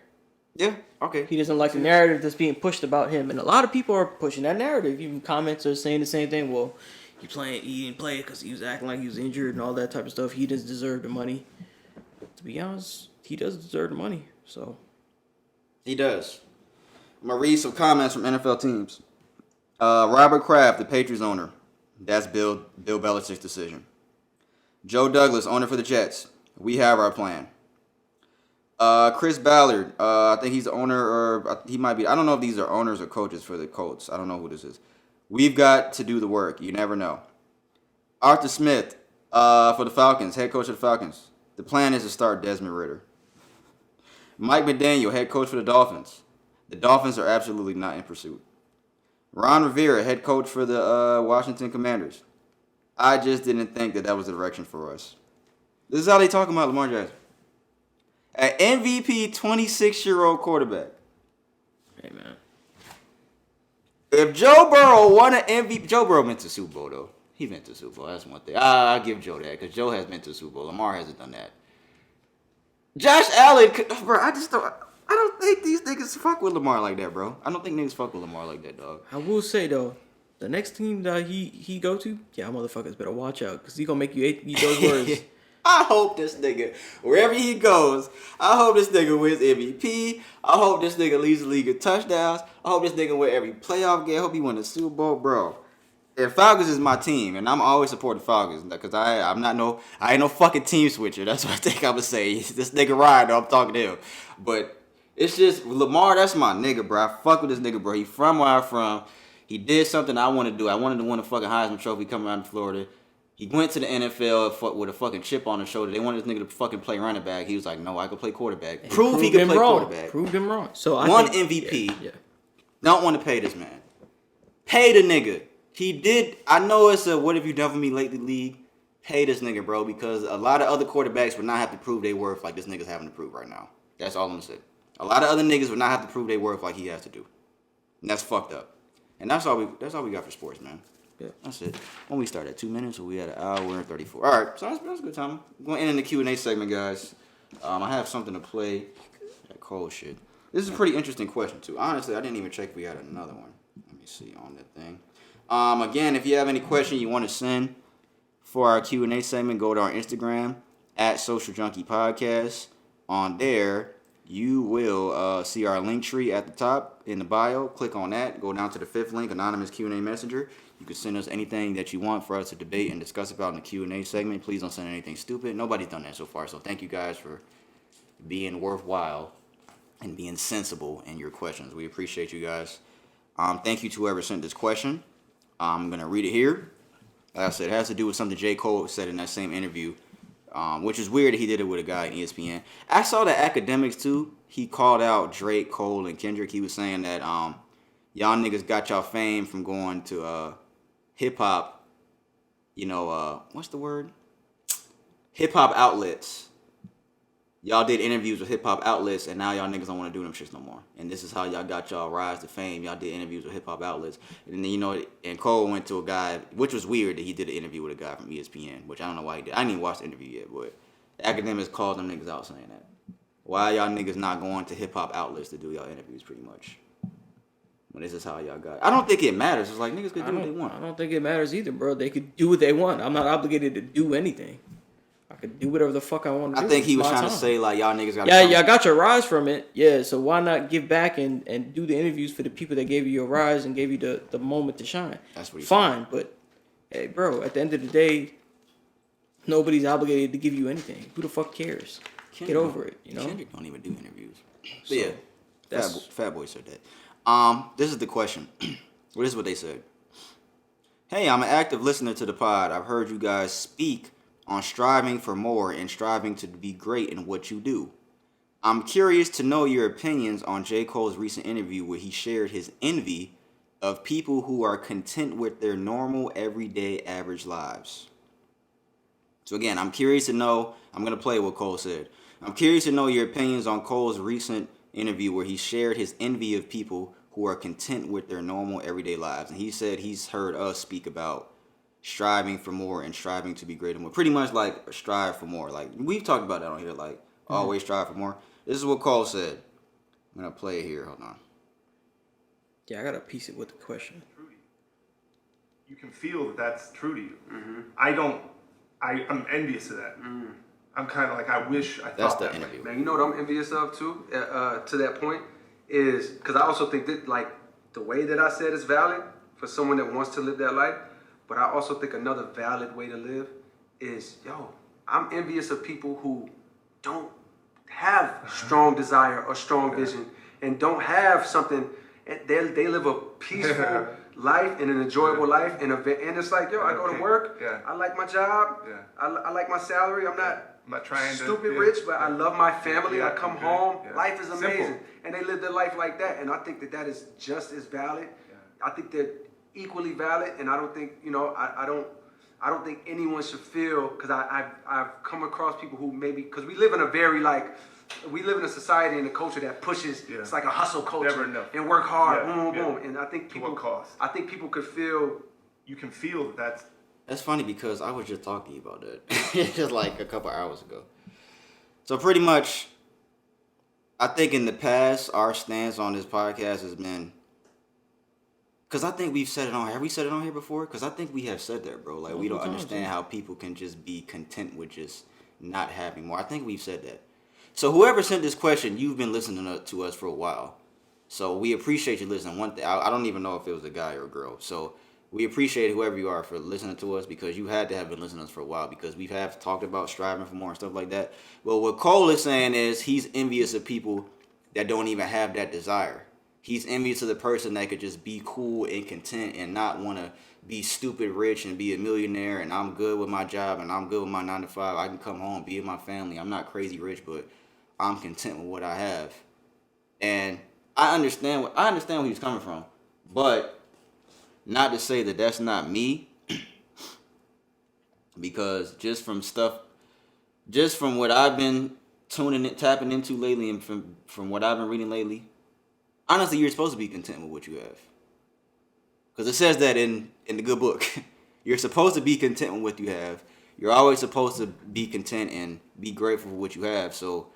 Yeah, okay. He doesn't like the narrative that's being pushed about him. And a lot of people are pushing that narrative. Even comments are saying the same thing. Well, he didn't play because he was acting like he was injured and all that type of stuff. He doesn't deserve the money. To be honest, he does deserve the money. So he does. I'm going to read some comments from NFL teams. Robert Kraft, the Patriots owner. That's Bill Belichick's decision. Joe Douglas, owner for the Jets. We have our plan. Chris Ballard, I think he's the owner, or he might be. I don't know if these are owners or coaches for the Colts. I don't know who this is. We've got to do the work. You never know. Arthur Smith, for the Falcons, head coach of the Falcons. The plan is to start Desmond Ridder. Mike McDaniel, head coach for the Dolphins. The Dolphins are absolutely not in pursuit. Ron Rivera, head coach for the Washington Commanders. I just didn't think that was the direction for us. This is how they talk about Lamar Jackson. An MVP 26-year-old quarterback. hey man. If Joe Burrow won an MVP, Joe Burrow went to the Super Bowl though. He went to the Super Bowl. That's one thing. I'll give Joe that because Joe has been to the Super Bowl. Lamar hasn't done that. Josh Allen, bro, I don't think these niggas fuck with Lamar like that, bro. I don't think niggas fuck with Lamar like that, dog. I will say though, the next team that he go to, yeah, motherfuckers better watch out because he gonna make you eat those words. I hope this nigga, wherever he goes, I hope this nigga wins MVP. I hope this nigga leads the league in touchdowns. I hope this nigga win every playoff game. I hope he win the Super Bowl, bro. If Falcons is my team, and I'm always supporting Falcons, because I ain't no fucking team switcher. That's what I think I'm gonna say. This nigga Ryan, though, I'm talking to him. But it's just Lamar, that's my nigga, bro. I fuck with this nigga, bro. He from where I'm from. He did something I want to do. I wanted to win a fucking Heisman Trophy coming out of Florida. He went to the NFL with a fucking chip on his shoulder. They wanted this nigga to fucking play running back. He was like, no, I can play quarterback. Prove he can play quarterback. Proved him wrong. So I think MVP. Yeah. Don't want to pay this man. Pay the nigga. He did. I know it's a what have you done for me lately league. Pay this nigga, bro, because a lot of other quarterbacks would not have to prove their worth like this nigga's having to prove right now. That's all I'm gonna say. A lot of other niggas would not have to prove their worth like he has to do. And that's fucked up. And that's all we got for sports, man. Yeah, that's it. When we start at 2 minutes, or we at an hour and 34. All right, so that's a good time. We're going to end in the Q&A segment, guys. I have something to play. That Cole shit. This is a pretty interesting question too. Honestly, I didn't even check if we had another one. Let me see on that thing. Again, if you have any question you want to send for our Q&A segment, go to our Instagram at Social Junkie Podcast. On there, you will see our link tree at the top in the bio. Click on that. Go down to the 5th link, Anonymous Q&A Messenger. You can send us anything that you want for us to debate and discuss about in the Q&A segment. Please don't send anything stupid. Nobody's done that so far, so thank you guys for being worthwhile and being sensible in your questions. We appreciate you guys. Thank you to whoever sent this question. I'm going to read it here. Like I said, it has to do with something J. Cole said in that same interview. Which is weird that he did it with a guy at ESPN. I saw the academics too. He called out Drake, Cole, and Kendrick. He was saying that y'all niggas got y'all fame from going to hip hop. What's the word? Hip hop outlets. Y'all did interviews with hip hop outlets, and now y'all niggas don't want to do them shits no more. And this is how y'all got y'all rise to fame. Y'all did interviews with hip hop outlets, and then and Cole went to a guy, which was weird that he did an interview with a guy from ESPN, which I don't know why he did. I didn't even watch the interview yet, but the academics called them niggas out saying that. Why y'all niggas not going to hip hop outlets to do y'all interviews, pretty much? When this is how y'all got it. I don't think it matters. It's like niggas could do what they want. I don't think it matters either, bro. They could do what they want. I'm not obligated to do anything. I could do whatever the fuck I want to do. I think he was trying to say, like, y'all niggas got. Yeah, y'all got your rise from it. Yeah, so why not give back and do the interviews for the people that gave you your rise and gave you the moment to shine? That's what he's fine, but hey, bro, at the end of the day, nobody's obligated to give you anything. Who the fuck cares? Get over it, Kendrick don't even do interviews. So, yeah, Fat Boy said that. This is the question. Well, this is what they said. Hey, I'm an active listener to the pod. I've heard you guys speak on striving for more and striving to be great in what you do. I'm curious to know your opinions on J. Cole's recent interview where he shared his envy of people who are content with their normal, everyday, average lives. So again, I'm curious to know, I'm going to play what Cole said. I'm curious to know your opinions on Cole's recent interview where he shared his envy of people who are content with their normal, everyday lives. And he said he's heard us speak about striving for more and striving to be greater more. Pretty much like strive for more. Like we've talked about that on here, like always strive for more. This is what Cole said. I'm gonna play it here. Hold on. Yeah, I gotta piece it with the question. You can feel that that's true to you. Mm-hmm. I'm envious of that. Mm. I'm kind of like, I wish I That's thought the that interview. way. Man, you know what I'm envious of too? To that point is because I also think that like the way that I said is valid for someone that wants to live that life. But I also think another valid way to live is, I'm envious of people who don't have strong desire or strong vision and don't have something. They live a peaceful life and an enjoyable life. And it's like, I go to work. Yeah. I like my job. Yeah. I like my salary. I'm not trying to stupid rich, but I love my family. Yeah, I come okay. home. Yeah. Life is amazing. Simple. And they live their life like that. And I think that is just as valid. Yeah. I think they're equally valid, and I don't think I don't think anyone should feel, because I've come across people who maybe, because we live in a society and a culture that pushes. It's like a hustle culture and work hard, boom, boom, and I think people. To what cost? I think people could feel. You can feel that That's funny because I was just talking about that just like a couple hours ago. So pretty much, I think in the past our stance on this podcast has been. Because I think we've said it on. Have we said it on here before? Because I think we have said that, bro. Like, we don't understand how people can just be content with just not having more. I think we've said that. So whoever sent this question, you've been listening to us for a while. So we appreciate you listening. One thing, I don't even know if it was a guy or a girl. So we appreciate whoever you are for listening to us, because you had to have been listening to us for a while, because we have talked about striving for more and stuff like that. But what Cole is saying is he's envious of people that don't even have that desire. He's envious of the person that could just be cool and content and not want to be stupid rich and be a millionaire, and I'm good with my job and I'm good with my 9 to 5. I can come home, be with my family. I'm not crazy rich, but I'm content with what I have. And I understand where he's coming from, but not to say that that's not me, because just from what I've been tapping into lately, and from what I've been reading lately, honestly, you're supposed to be content with what you have. Because it says that in the good book. You're supposed to be content with what you have. You're always supposed to be content and be grateful for what you have. So,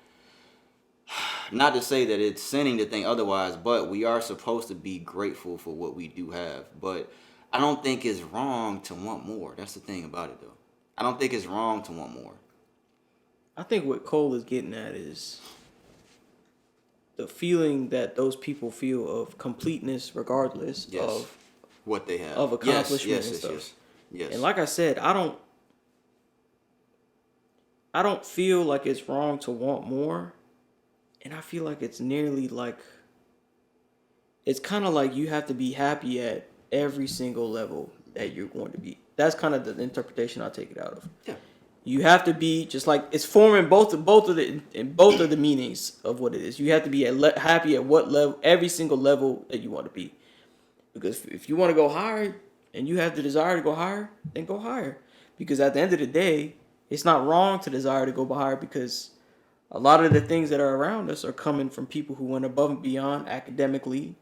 not to say that it's sinning to think otherwise, but we are supposed to be grateful for what we do have. But I don't think it's wrong to want more. That's the thing about it, though. I don't think it's wrong to want more. I think what Cole is getting at is the feeling that those people feel of completeness, regardless Yes. of What they have. of accomplishment yes, and yes, stuff. yes, yes. And like I said, I don't feel like it's wrong to want more. And I feel like it's nearly like it's kind of like you have to be happy at every single level that you're going to be. That's kind of the interpretation I take it out of. Yeah. You have to be just like it's forming both of the meanings of what it is. You have to be happy at what level, every single level that you want to be. Because if you want to go higher and you have the desire to go higher, then go higher. Because at the end of the day, it's not wrong to desire to go higher because a lot of the things that are around us are coming from people who went above and beyond academically,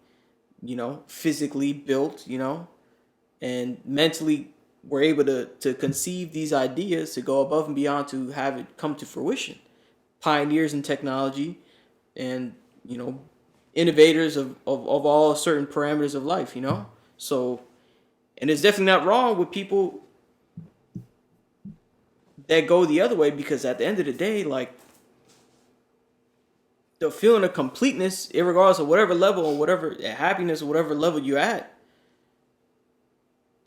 physically built, and mentally were able to conceive these ideas to go above and beyond to have it come to fruition. Pioneers in technology and, innovators of all certain parameters of life, So, and it's definitely not wrong with people that go the other way because at the end of the day, like, the feeling of completeness, irregardless of whatever level or whatever happiness or whatever level you're at,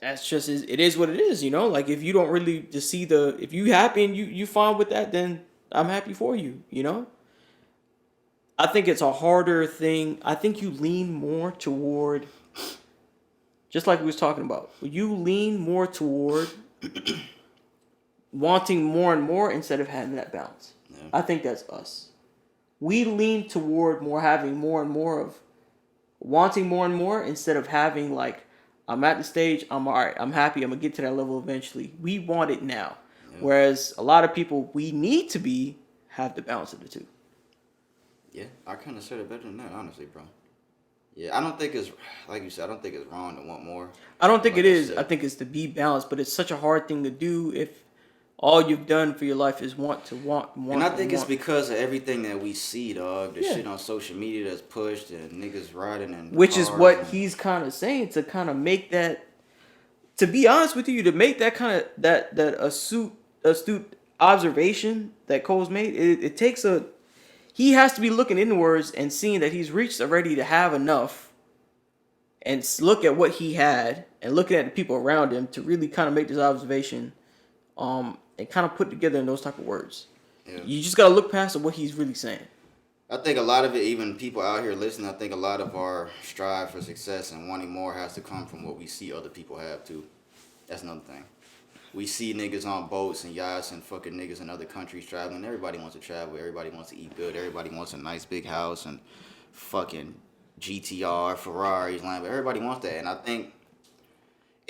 that's just it is what it is, Like if you don't really just see if you happy and you fine with that, then I'm happy for you, I think it's a harder thing. I think you lean more toward, just like we was talking about, you lean more toward wanting more and more instead of having that balance. Yeah. I think that's us. We lean toward having more and more of wanting more and more instead of having like, I'm at the stage, I'm all right, I'm happy, I'm going to get to that level eventually. We want it now. Yeah. Whereas a lot of people we need to have the balance of the two. Yeah, I kind of said it better than that, honestly, bro. Yeah, I don't think it's, like you said, I don't think it's wrong to want more. I don't think it is. I think it's to be balanced, but it's such a hard thing to do if all you've done for your life is want. And I think it's because of everything that we see, dog. The shit on social media that's pushed and niggas riding and which is what he's kind of saying to kind of make that. To be honest with you, to make that kind of that astute observation that Cole's made, it takes a. He has to be looking inwards and seeing that he's reached already to have enough, and look at what he had and looking at the people around him to really kind of make this observation. And kind of put together in those type of words. Yeah. You just gotta look past what he's really saying. I think a lot of it, even people out here listening, I think a lot of our strive for success and wanting more has to come from what we see other people have too. That's another thing. We see niggas on boats and yachts and fucking niggas in other countries traveling. Everybody wants to travel. Everybody wants to eat good. Everybody wants a nice big house and fucking GTR, Ferraris, Lambo. Everybody wants that. And I think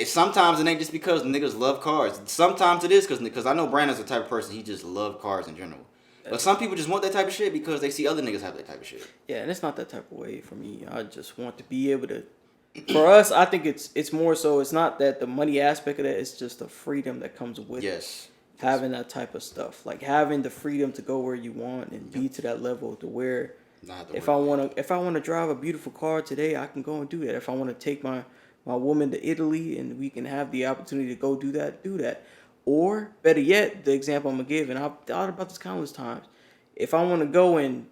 sometimes it ain't just because niggas love cars. Sometimes it is because I know Brandon's the type of person, he just love cars in general. But some people just want that type of shit because they see other niggas have that type of shit. Yeah, and it's not that type of way for me. I just want to be able to. For us, I think it's more so. It's not that the money aspect of that. It's just the freedom that comes with having that type of stuff. Like having the freedom to go where you want and be to that level to where if I want to drive a beautiful car today, I can go and do that. If I want to take my woman to Italy and we can have the opportunity to go do that. Or better yet, the example I'm gonna give, and I've thought about this countless times. If I want to go and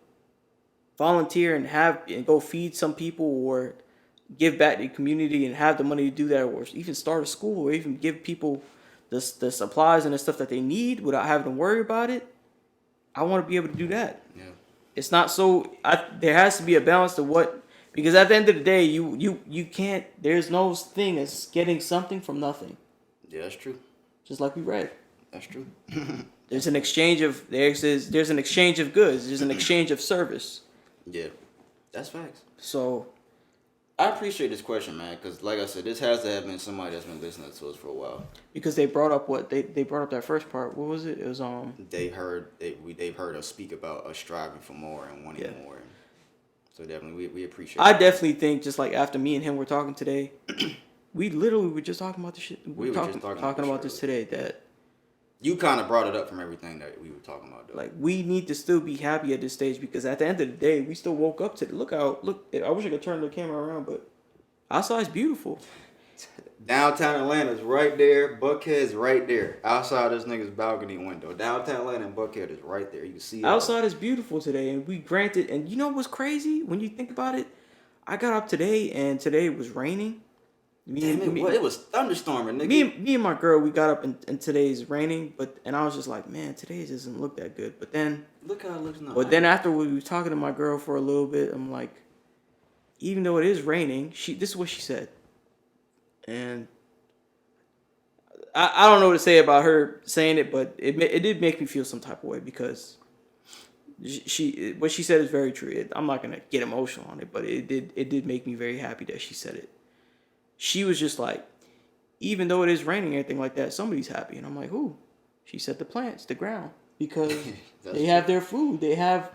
volunteer and go feed some people or give back to the community and have the money to do that, or even start a school or even give people the supplies and the stuff that they need without having to worry about it, I want to be able to do that. Yeah. It's not so. There has to be a balance to what. Because at the end of the day, you can't. There's no thing as getting something from nothing. Yeah, that's true. Just like we read. That's true. There's an exchange of there's an exchange of goods. There's an exchange of service. Yeah, that's facts. So, I appreciate this question, man, because like I said, this has to have been somebody that's been listening to us for a while. Because they brought up they brought up that first part. What was it? It was they've heard us speak about us striving for more and wanting more. So definitely, we appreciate it. I definitely think, just like after me and him were talking today, we literally were just talking about the shit. We were just talking about this today, that You kind of brought it up from everything that we were talking about, though. Like, we need to still be happy at this stage because at the end of the day, we still woke up to look. I wish I could turn the camera around, but outside's beautiful. Downtown Atlanta's right there. Buckhead's right there. Outside this nigga's balcony window. Downtown Atlanta and Buckhead is right there. You can see it. Outside is beautiful today, and we granted. And you know what's crazy when you think about it? I got up today, and today it was raining. It was thunderstorming, nigga. Me and my girl, we got up and today's raining, and I was just like, man, today doesn't look that good. But then, Look how it looks now. but then after we were talking to my girl for a little bit, I'm like, even though it is raining, this is what she said, and I don't know what to say about her saying it, but it did make me feel some type of way because what she said is very true. I'm not gonna get emotional on it, but it did make me very happy that she said it. She was just like, even though it is raining and everything like that, somebody's happy. And I'm like, who? She said the plants, the ground, because they have their food. They have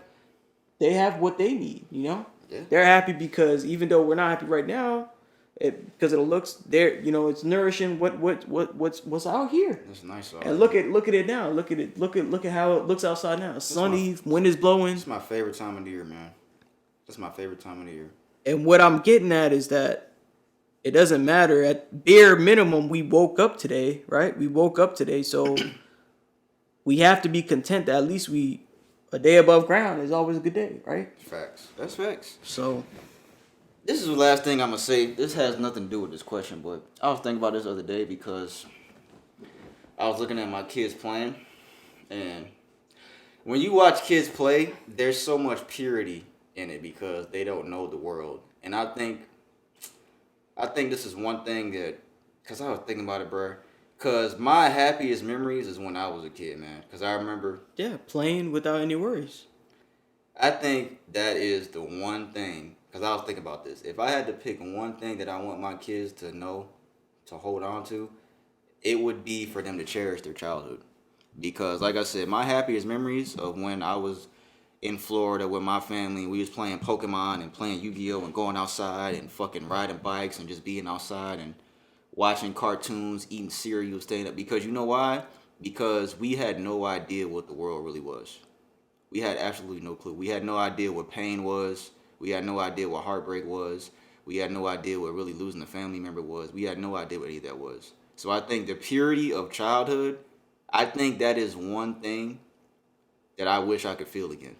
what they need, you know? Yeah. They're happy because even though we're not happy right now, because it looks there, you know, it's nourishing what's out here. It's nice. And look at it now. Look at how it looks outside now. It's sunny, wind is blowing. It's my favorite time of the year, man. That's my favorite time of the year. And what I'm getting at is that it doesn't matter. At bare minimum, we woke up today, right? We woke up today, so we have to be content that at least a day above ground is always a good day, right? Facts. That's facts. So This is the last thing I'm going to say. This has nothing to do with this question, but I was thinking about this the other day because I was looking at my kids playing, and when you watch kids play, there's so much purity in it because they don't know the world. And I think this is one thing that, because I was thinking about it, bro. Because my happiest memories is when I was a kid, man. Because I remember. yeah, playing without any worries. I think that is the one thing. Because I was thinking about this. If I had to pick one thing that I want my kids to know, to hold on to, it would be for them to cherish their childhood. Because, like I said, my happiest memories of when I was in Florida with my family, we was playing Pokemon and playing Yu-Gi-Oh! And going outside and fucking riding bikes and just being outside and watching cartoons, eating cereal, staying up. Because you know why? Because we had no idea what the world really was. We had absolutely no clue. We had no idea what pain was. We had no idea what heartbreak was. We had no idea what really losing a family member was. We had no idea what any of that was. So I think the purity of childhood, I think that is one thing that I wish I could feel again.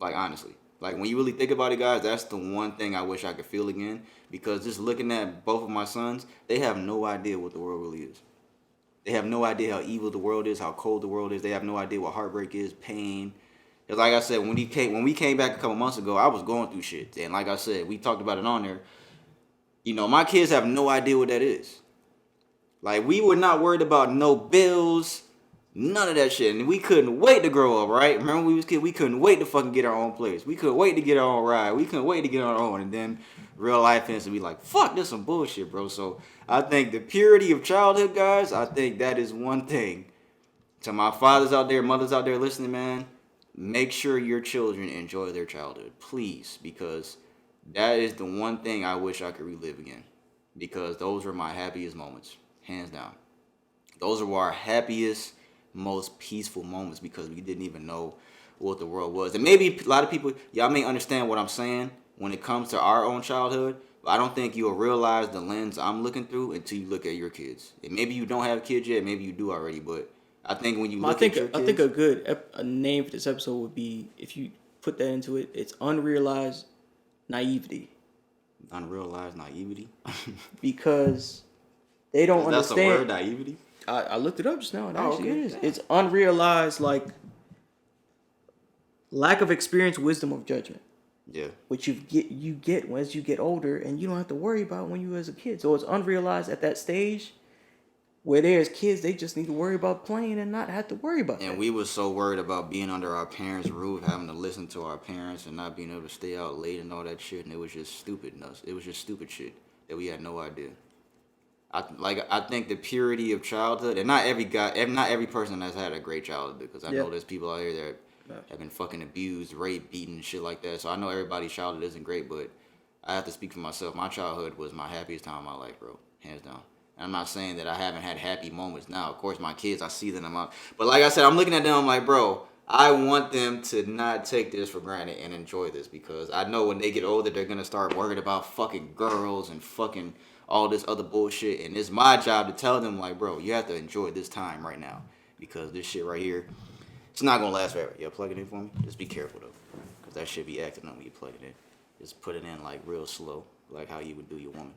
Like, honestly. Like, when you really think about it, guys, that's the one thing I wish I could feel again. Because just looking at both of my sons, they have no idea what the world really is. They have no idea how evil the world is, how cold the world is. They have no idea what heartbreak is, pain. Because like I said, when we came back a couple months ago, I was going through shit. And like I said, we talked about it on there. You know, my kids have no idea what that is. Like, we were not worried about no bills, none of that shit. And we couldn't wait to grow up, right? Remember when we was kids? We couldn't wait to fucking get our own place. We couldn't wait to get our own ride. We couldn't wait to get our own. And then real life ends to be like, fuck, this some bullshit, bro. So I think the purity of childhood, guys, I think that is one thing. To my fathers out there, mothers out there listening, man, make sure your children enjoy their childhood, please, because that is the one thing I wish I could relive again, because those were my happiest moments, hands down. Those were our happiest, most peaceful moments because we didn't even know what the world was. And maybe a lot of people, y'all may understand what I'm saying when it comes to our own childhood, but I don't think you'll realize the lens I'm looking through until you look at your kids. And maybe you don't have kids yet, maybe you do already, but I think when you look at your kids... I think a good a name for this episode would be, if you put that into it, it's Unrealized Naivety. Unrealized naivety? Because they don't understand... That's a word, naivety? I looked it up just now. It actually okay. is. It's unrealized, like, lack of experience, wisdom of judgment. Yeah. Which you get as you get older, and you don't have to worry about when you were as a kid. So it's unrealized at that stage. Where there's kids, they just need to worry about playing and not have to worry about that. And we was so worried about being under our parents' roof, having to listen to our parents and not being able to stay out late and all that shit. And it was just stupid. It was just stupid shit that we had no idea. I think the purity of childhood, and not every person has had a great childhood, because I know there's people out here that have been fucking abused, raped, beaten, shit like that. So I know everybody's childhood isn't great, but I have to speak for myself. My childhood was my happiest time of my life, bro. Hands down. I'm not saying that I haven't had happy moments now. Of course, my kids, I see them. But like I said, I'm looking at them. I'm like, bro, I want them to not take this for granted and enjoy this, because I know when they get older, they're gonna start worried about fucking girls and fucking all this other bullshit. And it's my job to tell them, like, bro, you have to enjoy this time right now, because this shit right here, it's not gonna last forever. Yeah, plug it in for me. Just be careful though, because that shit be acting up when you plug it in. Just put it in like real slow, like how you would do your woman.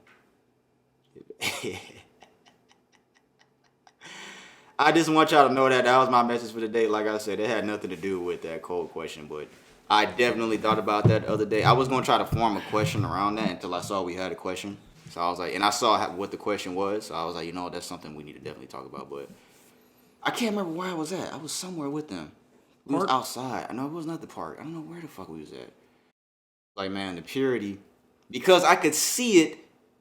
I just want y'all to know that was my message for the day. Like I said, it had nothing to do with that cold question, but I definitely thought about that the other day. I was going to try to form a question around that until I saw we had a question. So I was like, and I saw what the question was. So I was like, you know, that's something we need to definitely talk about. But I can't remember where I was at. I was somewhere with them. We was outside. I know it wasn't at the park. I don't know where the fuck we was at. Like, man, the purity. Because I could see it.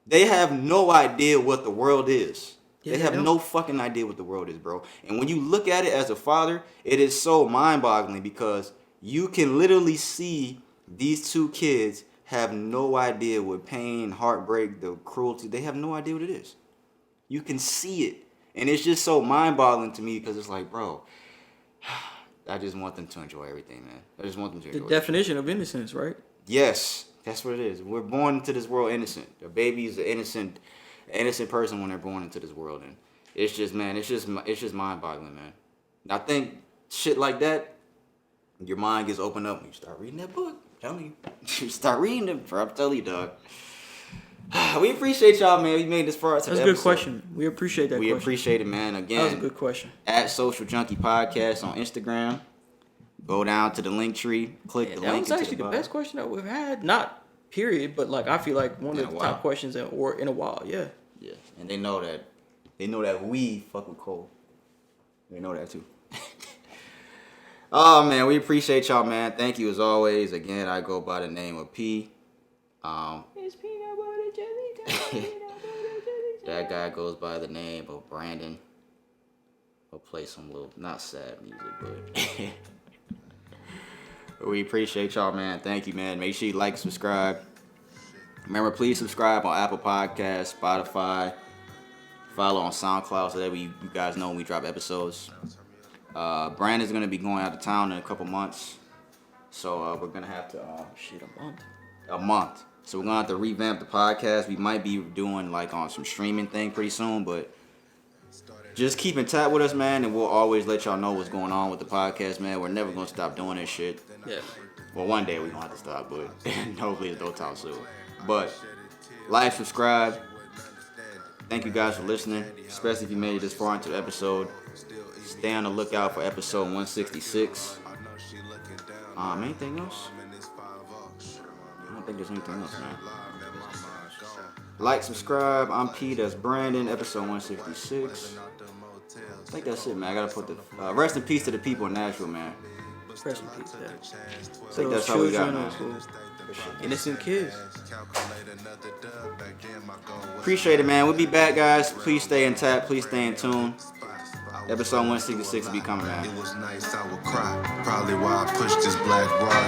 They have no idea what the world is. They have no fucking idea what the world is, bro. And when you look at it as a father, it is so mind-boggling, because you can literally see these two kids have no idea what pain, heartbreak, the cruelty, they have no idea what it is. You can see it. And it's just so mind-boggling to me, because it's like, bro, I just want them to enjoy everything, man. I just want them to enjoy the definition of innocence, right? Yes, that's what it is. We're born into this world innocent. A baby is an innocent person when they're born into this world, and it's just, man, it's just mind-boggling, man. And I think shit like that, your mind gets opened up when you start reading that book. I'm telling you, you start reading it, bro. I'm telling you, dog. We appreciate y'all, man. We made this far. That's a good question. We appreciate that. We appreciate it, man. Again, that was a good question. At Social Junkie Podcast on Instagram. Go down to the link tree. Click the link. That was actually the best question that we've had. Not period, but like I feel like one of the top questions in a while. Yeah. Yeah, and they know that. They know that we fuck with Cole. They know that too. Oh man, we appreciate y'all, man. Thank you as always. Again, I go by the name of P. It's peanut butter jelly. That guy goes by the name of Brandon. We'll play some little not sad music, but we appreciate y'all, man. Thank you, man. Make sure you like, subscribe. Remember, please subscribe on Apple Podcasts, Spotify. Follow on SoundCloud so that you guys know when we drop episodes. Brandon's going to be going out of town in a couple months. So we're going to have to... a month. So we're going to have to revamp the podcast. We might be doing like on some streaming thing pretty soon. But just keep in touch with us, man. And we'll always let y'all know what's going on with the podcast, man. We're never going to stop doing this shit. Yeah. Well, one day we're going to have to stop. But hopefully it's no time soon. But like, subscribe. Thank you guys for listening, especially if you made it this far into the episode. Stay on the lookout for episode 166. Anything else? I don't think there's anything else, man. Like, subscribe. I'm P. That's Brandon. Episode 166. I think that's it, man. I gotta put the rest in peace to the people in Nashville, man. Rest in peace. Yeah. I think that's how we got, man. Innocent kids. Appreciate it, man. We'll be back, guys. Please stay in tap. Please stay in tune. Episode 166 will be coming, man. It was nice, I would cry. Probably why I pushed this black rod.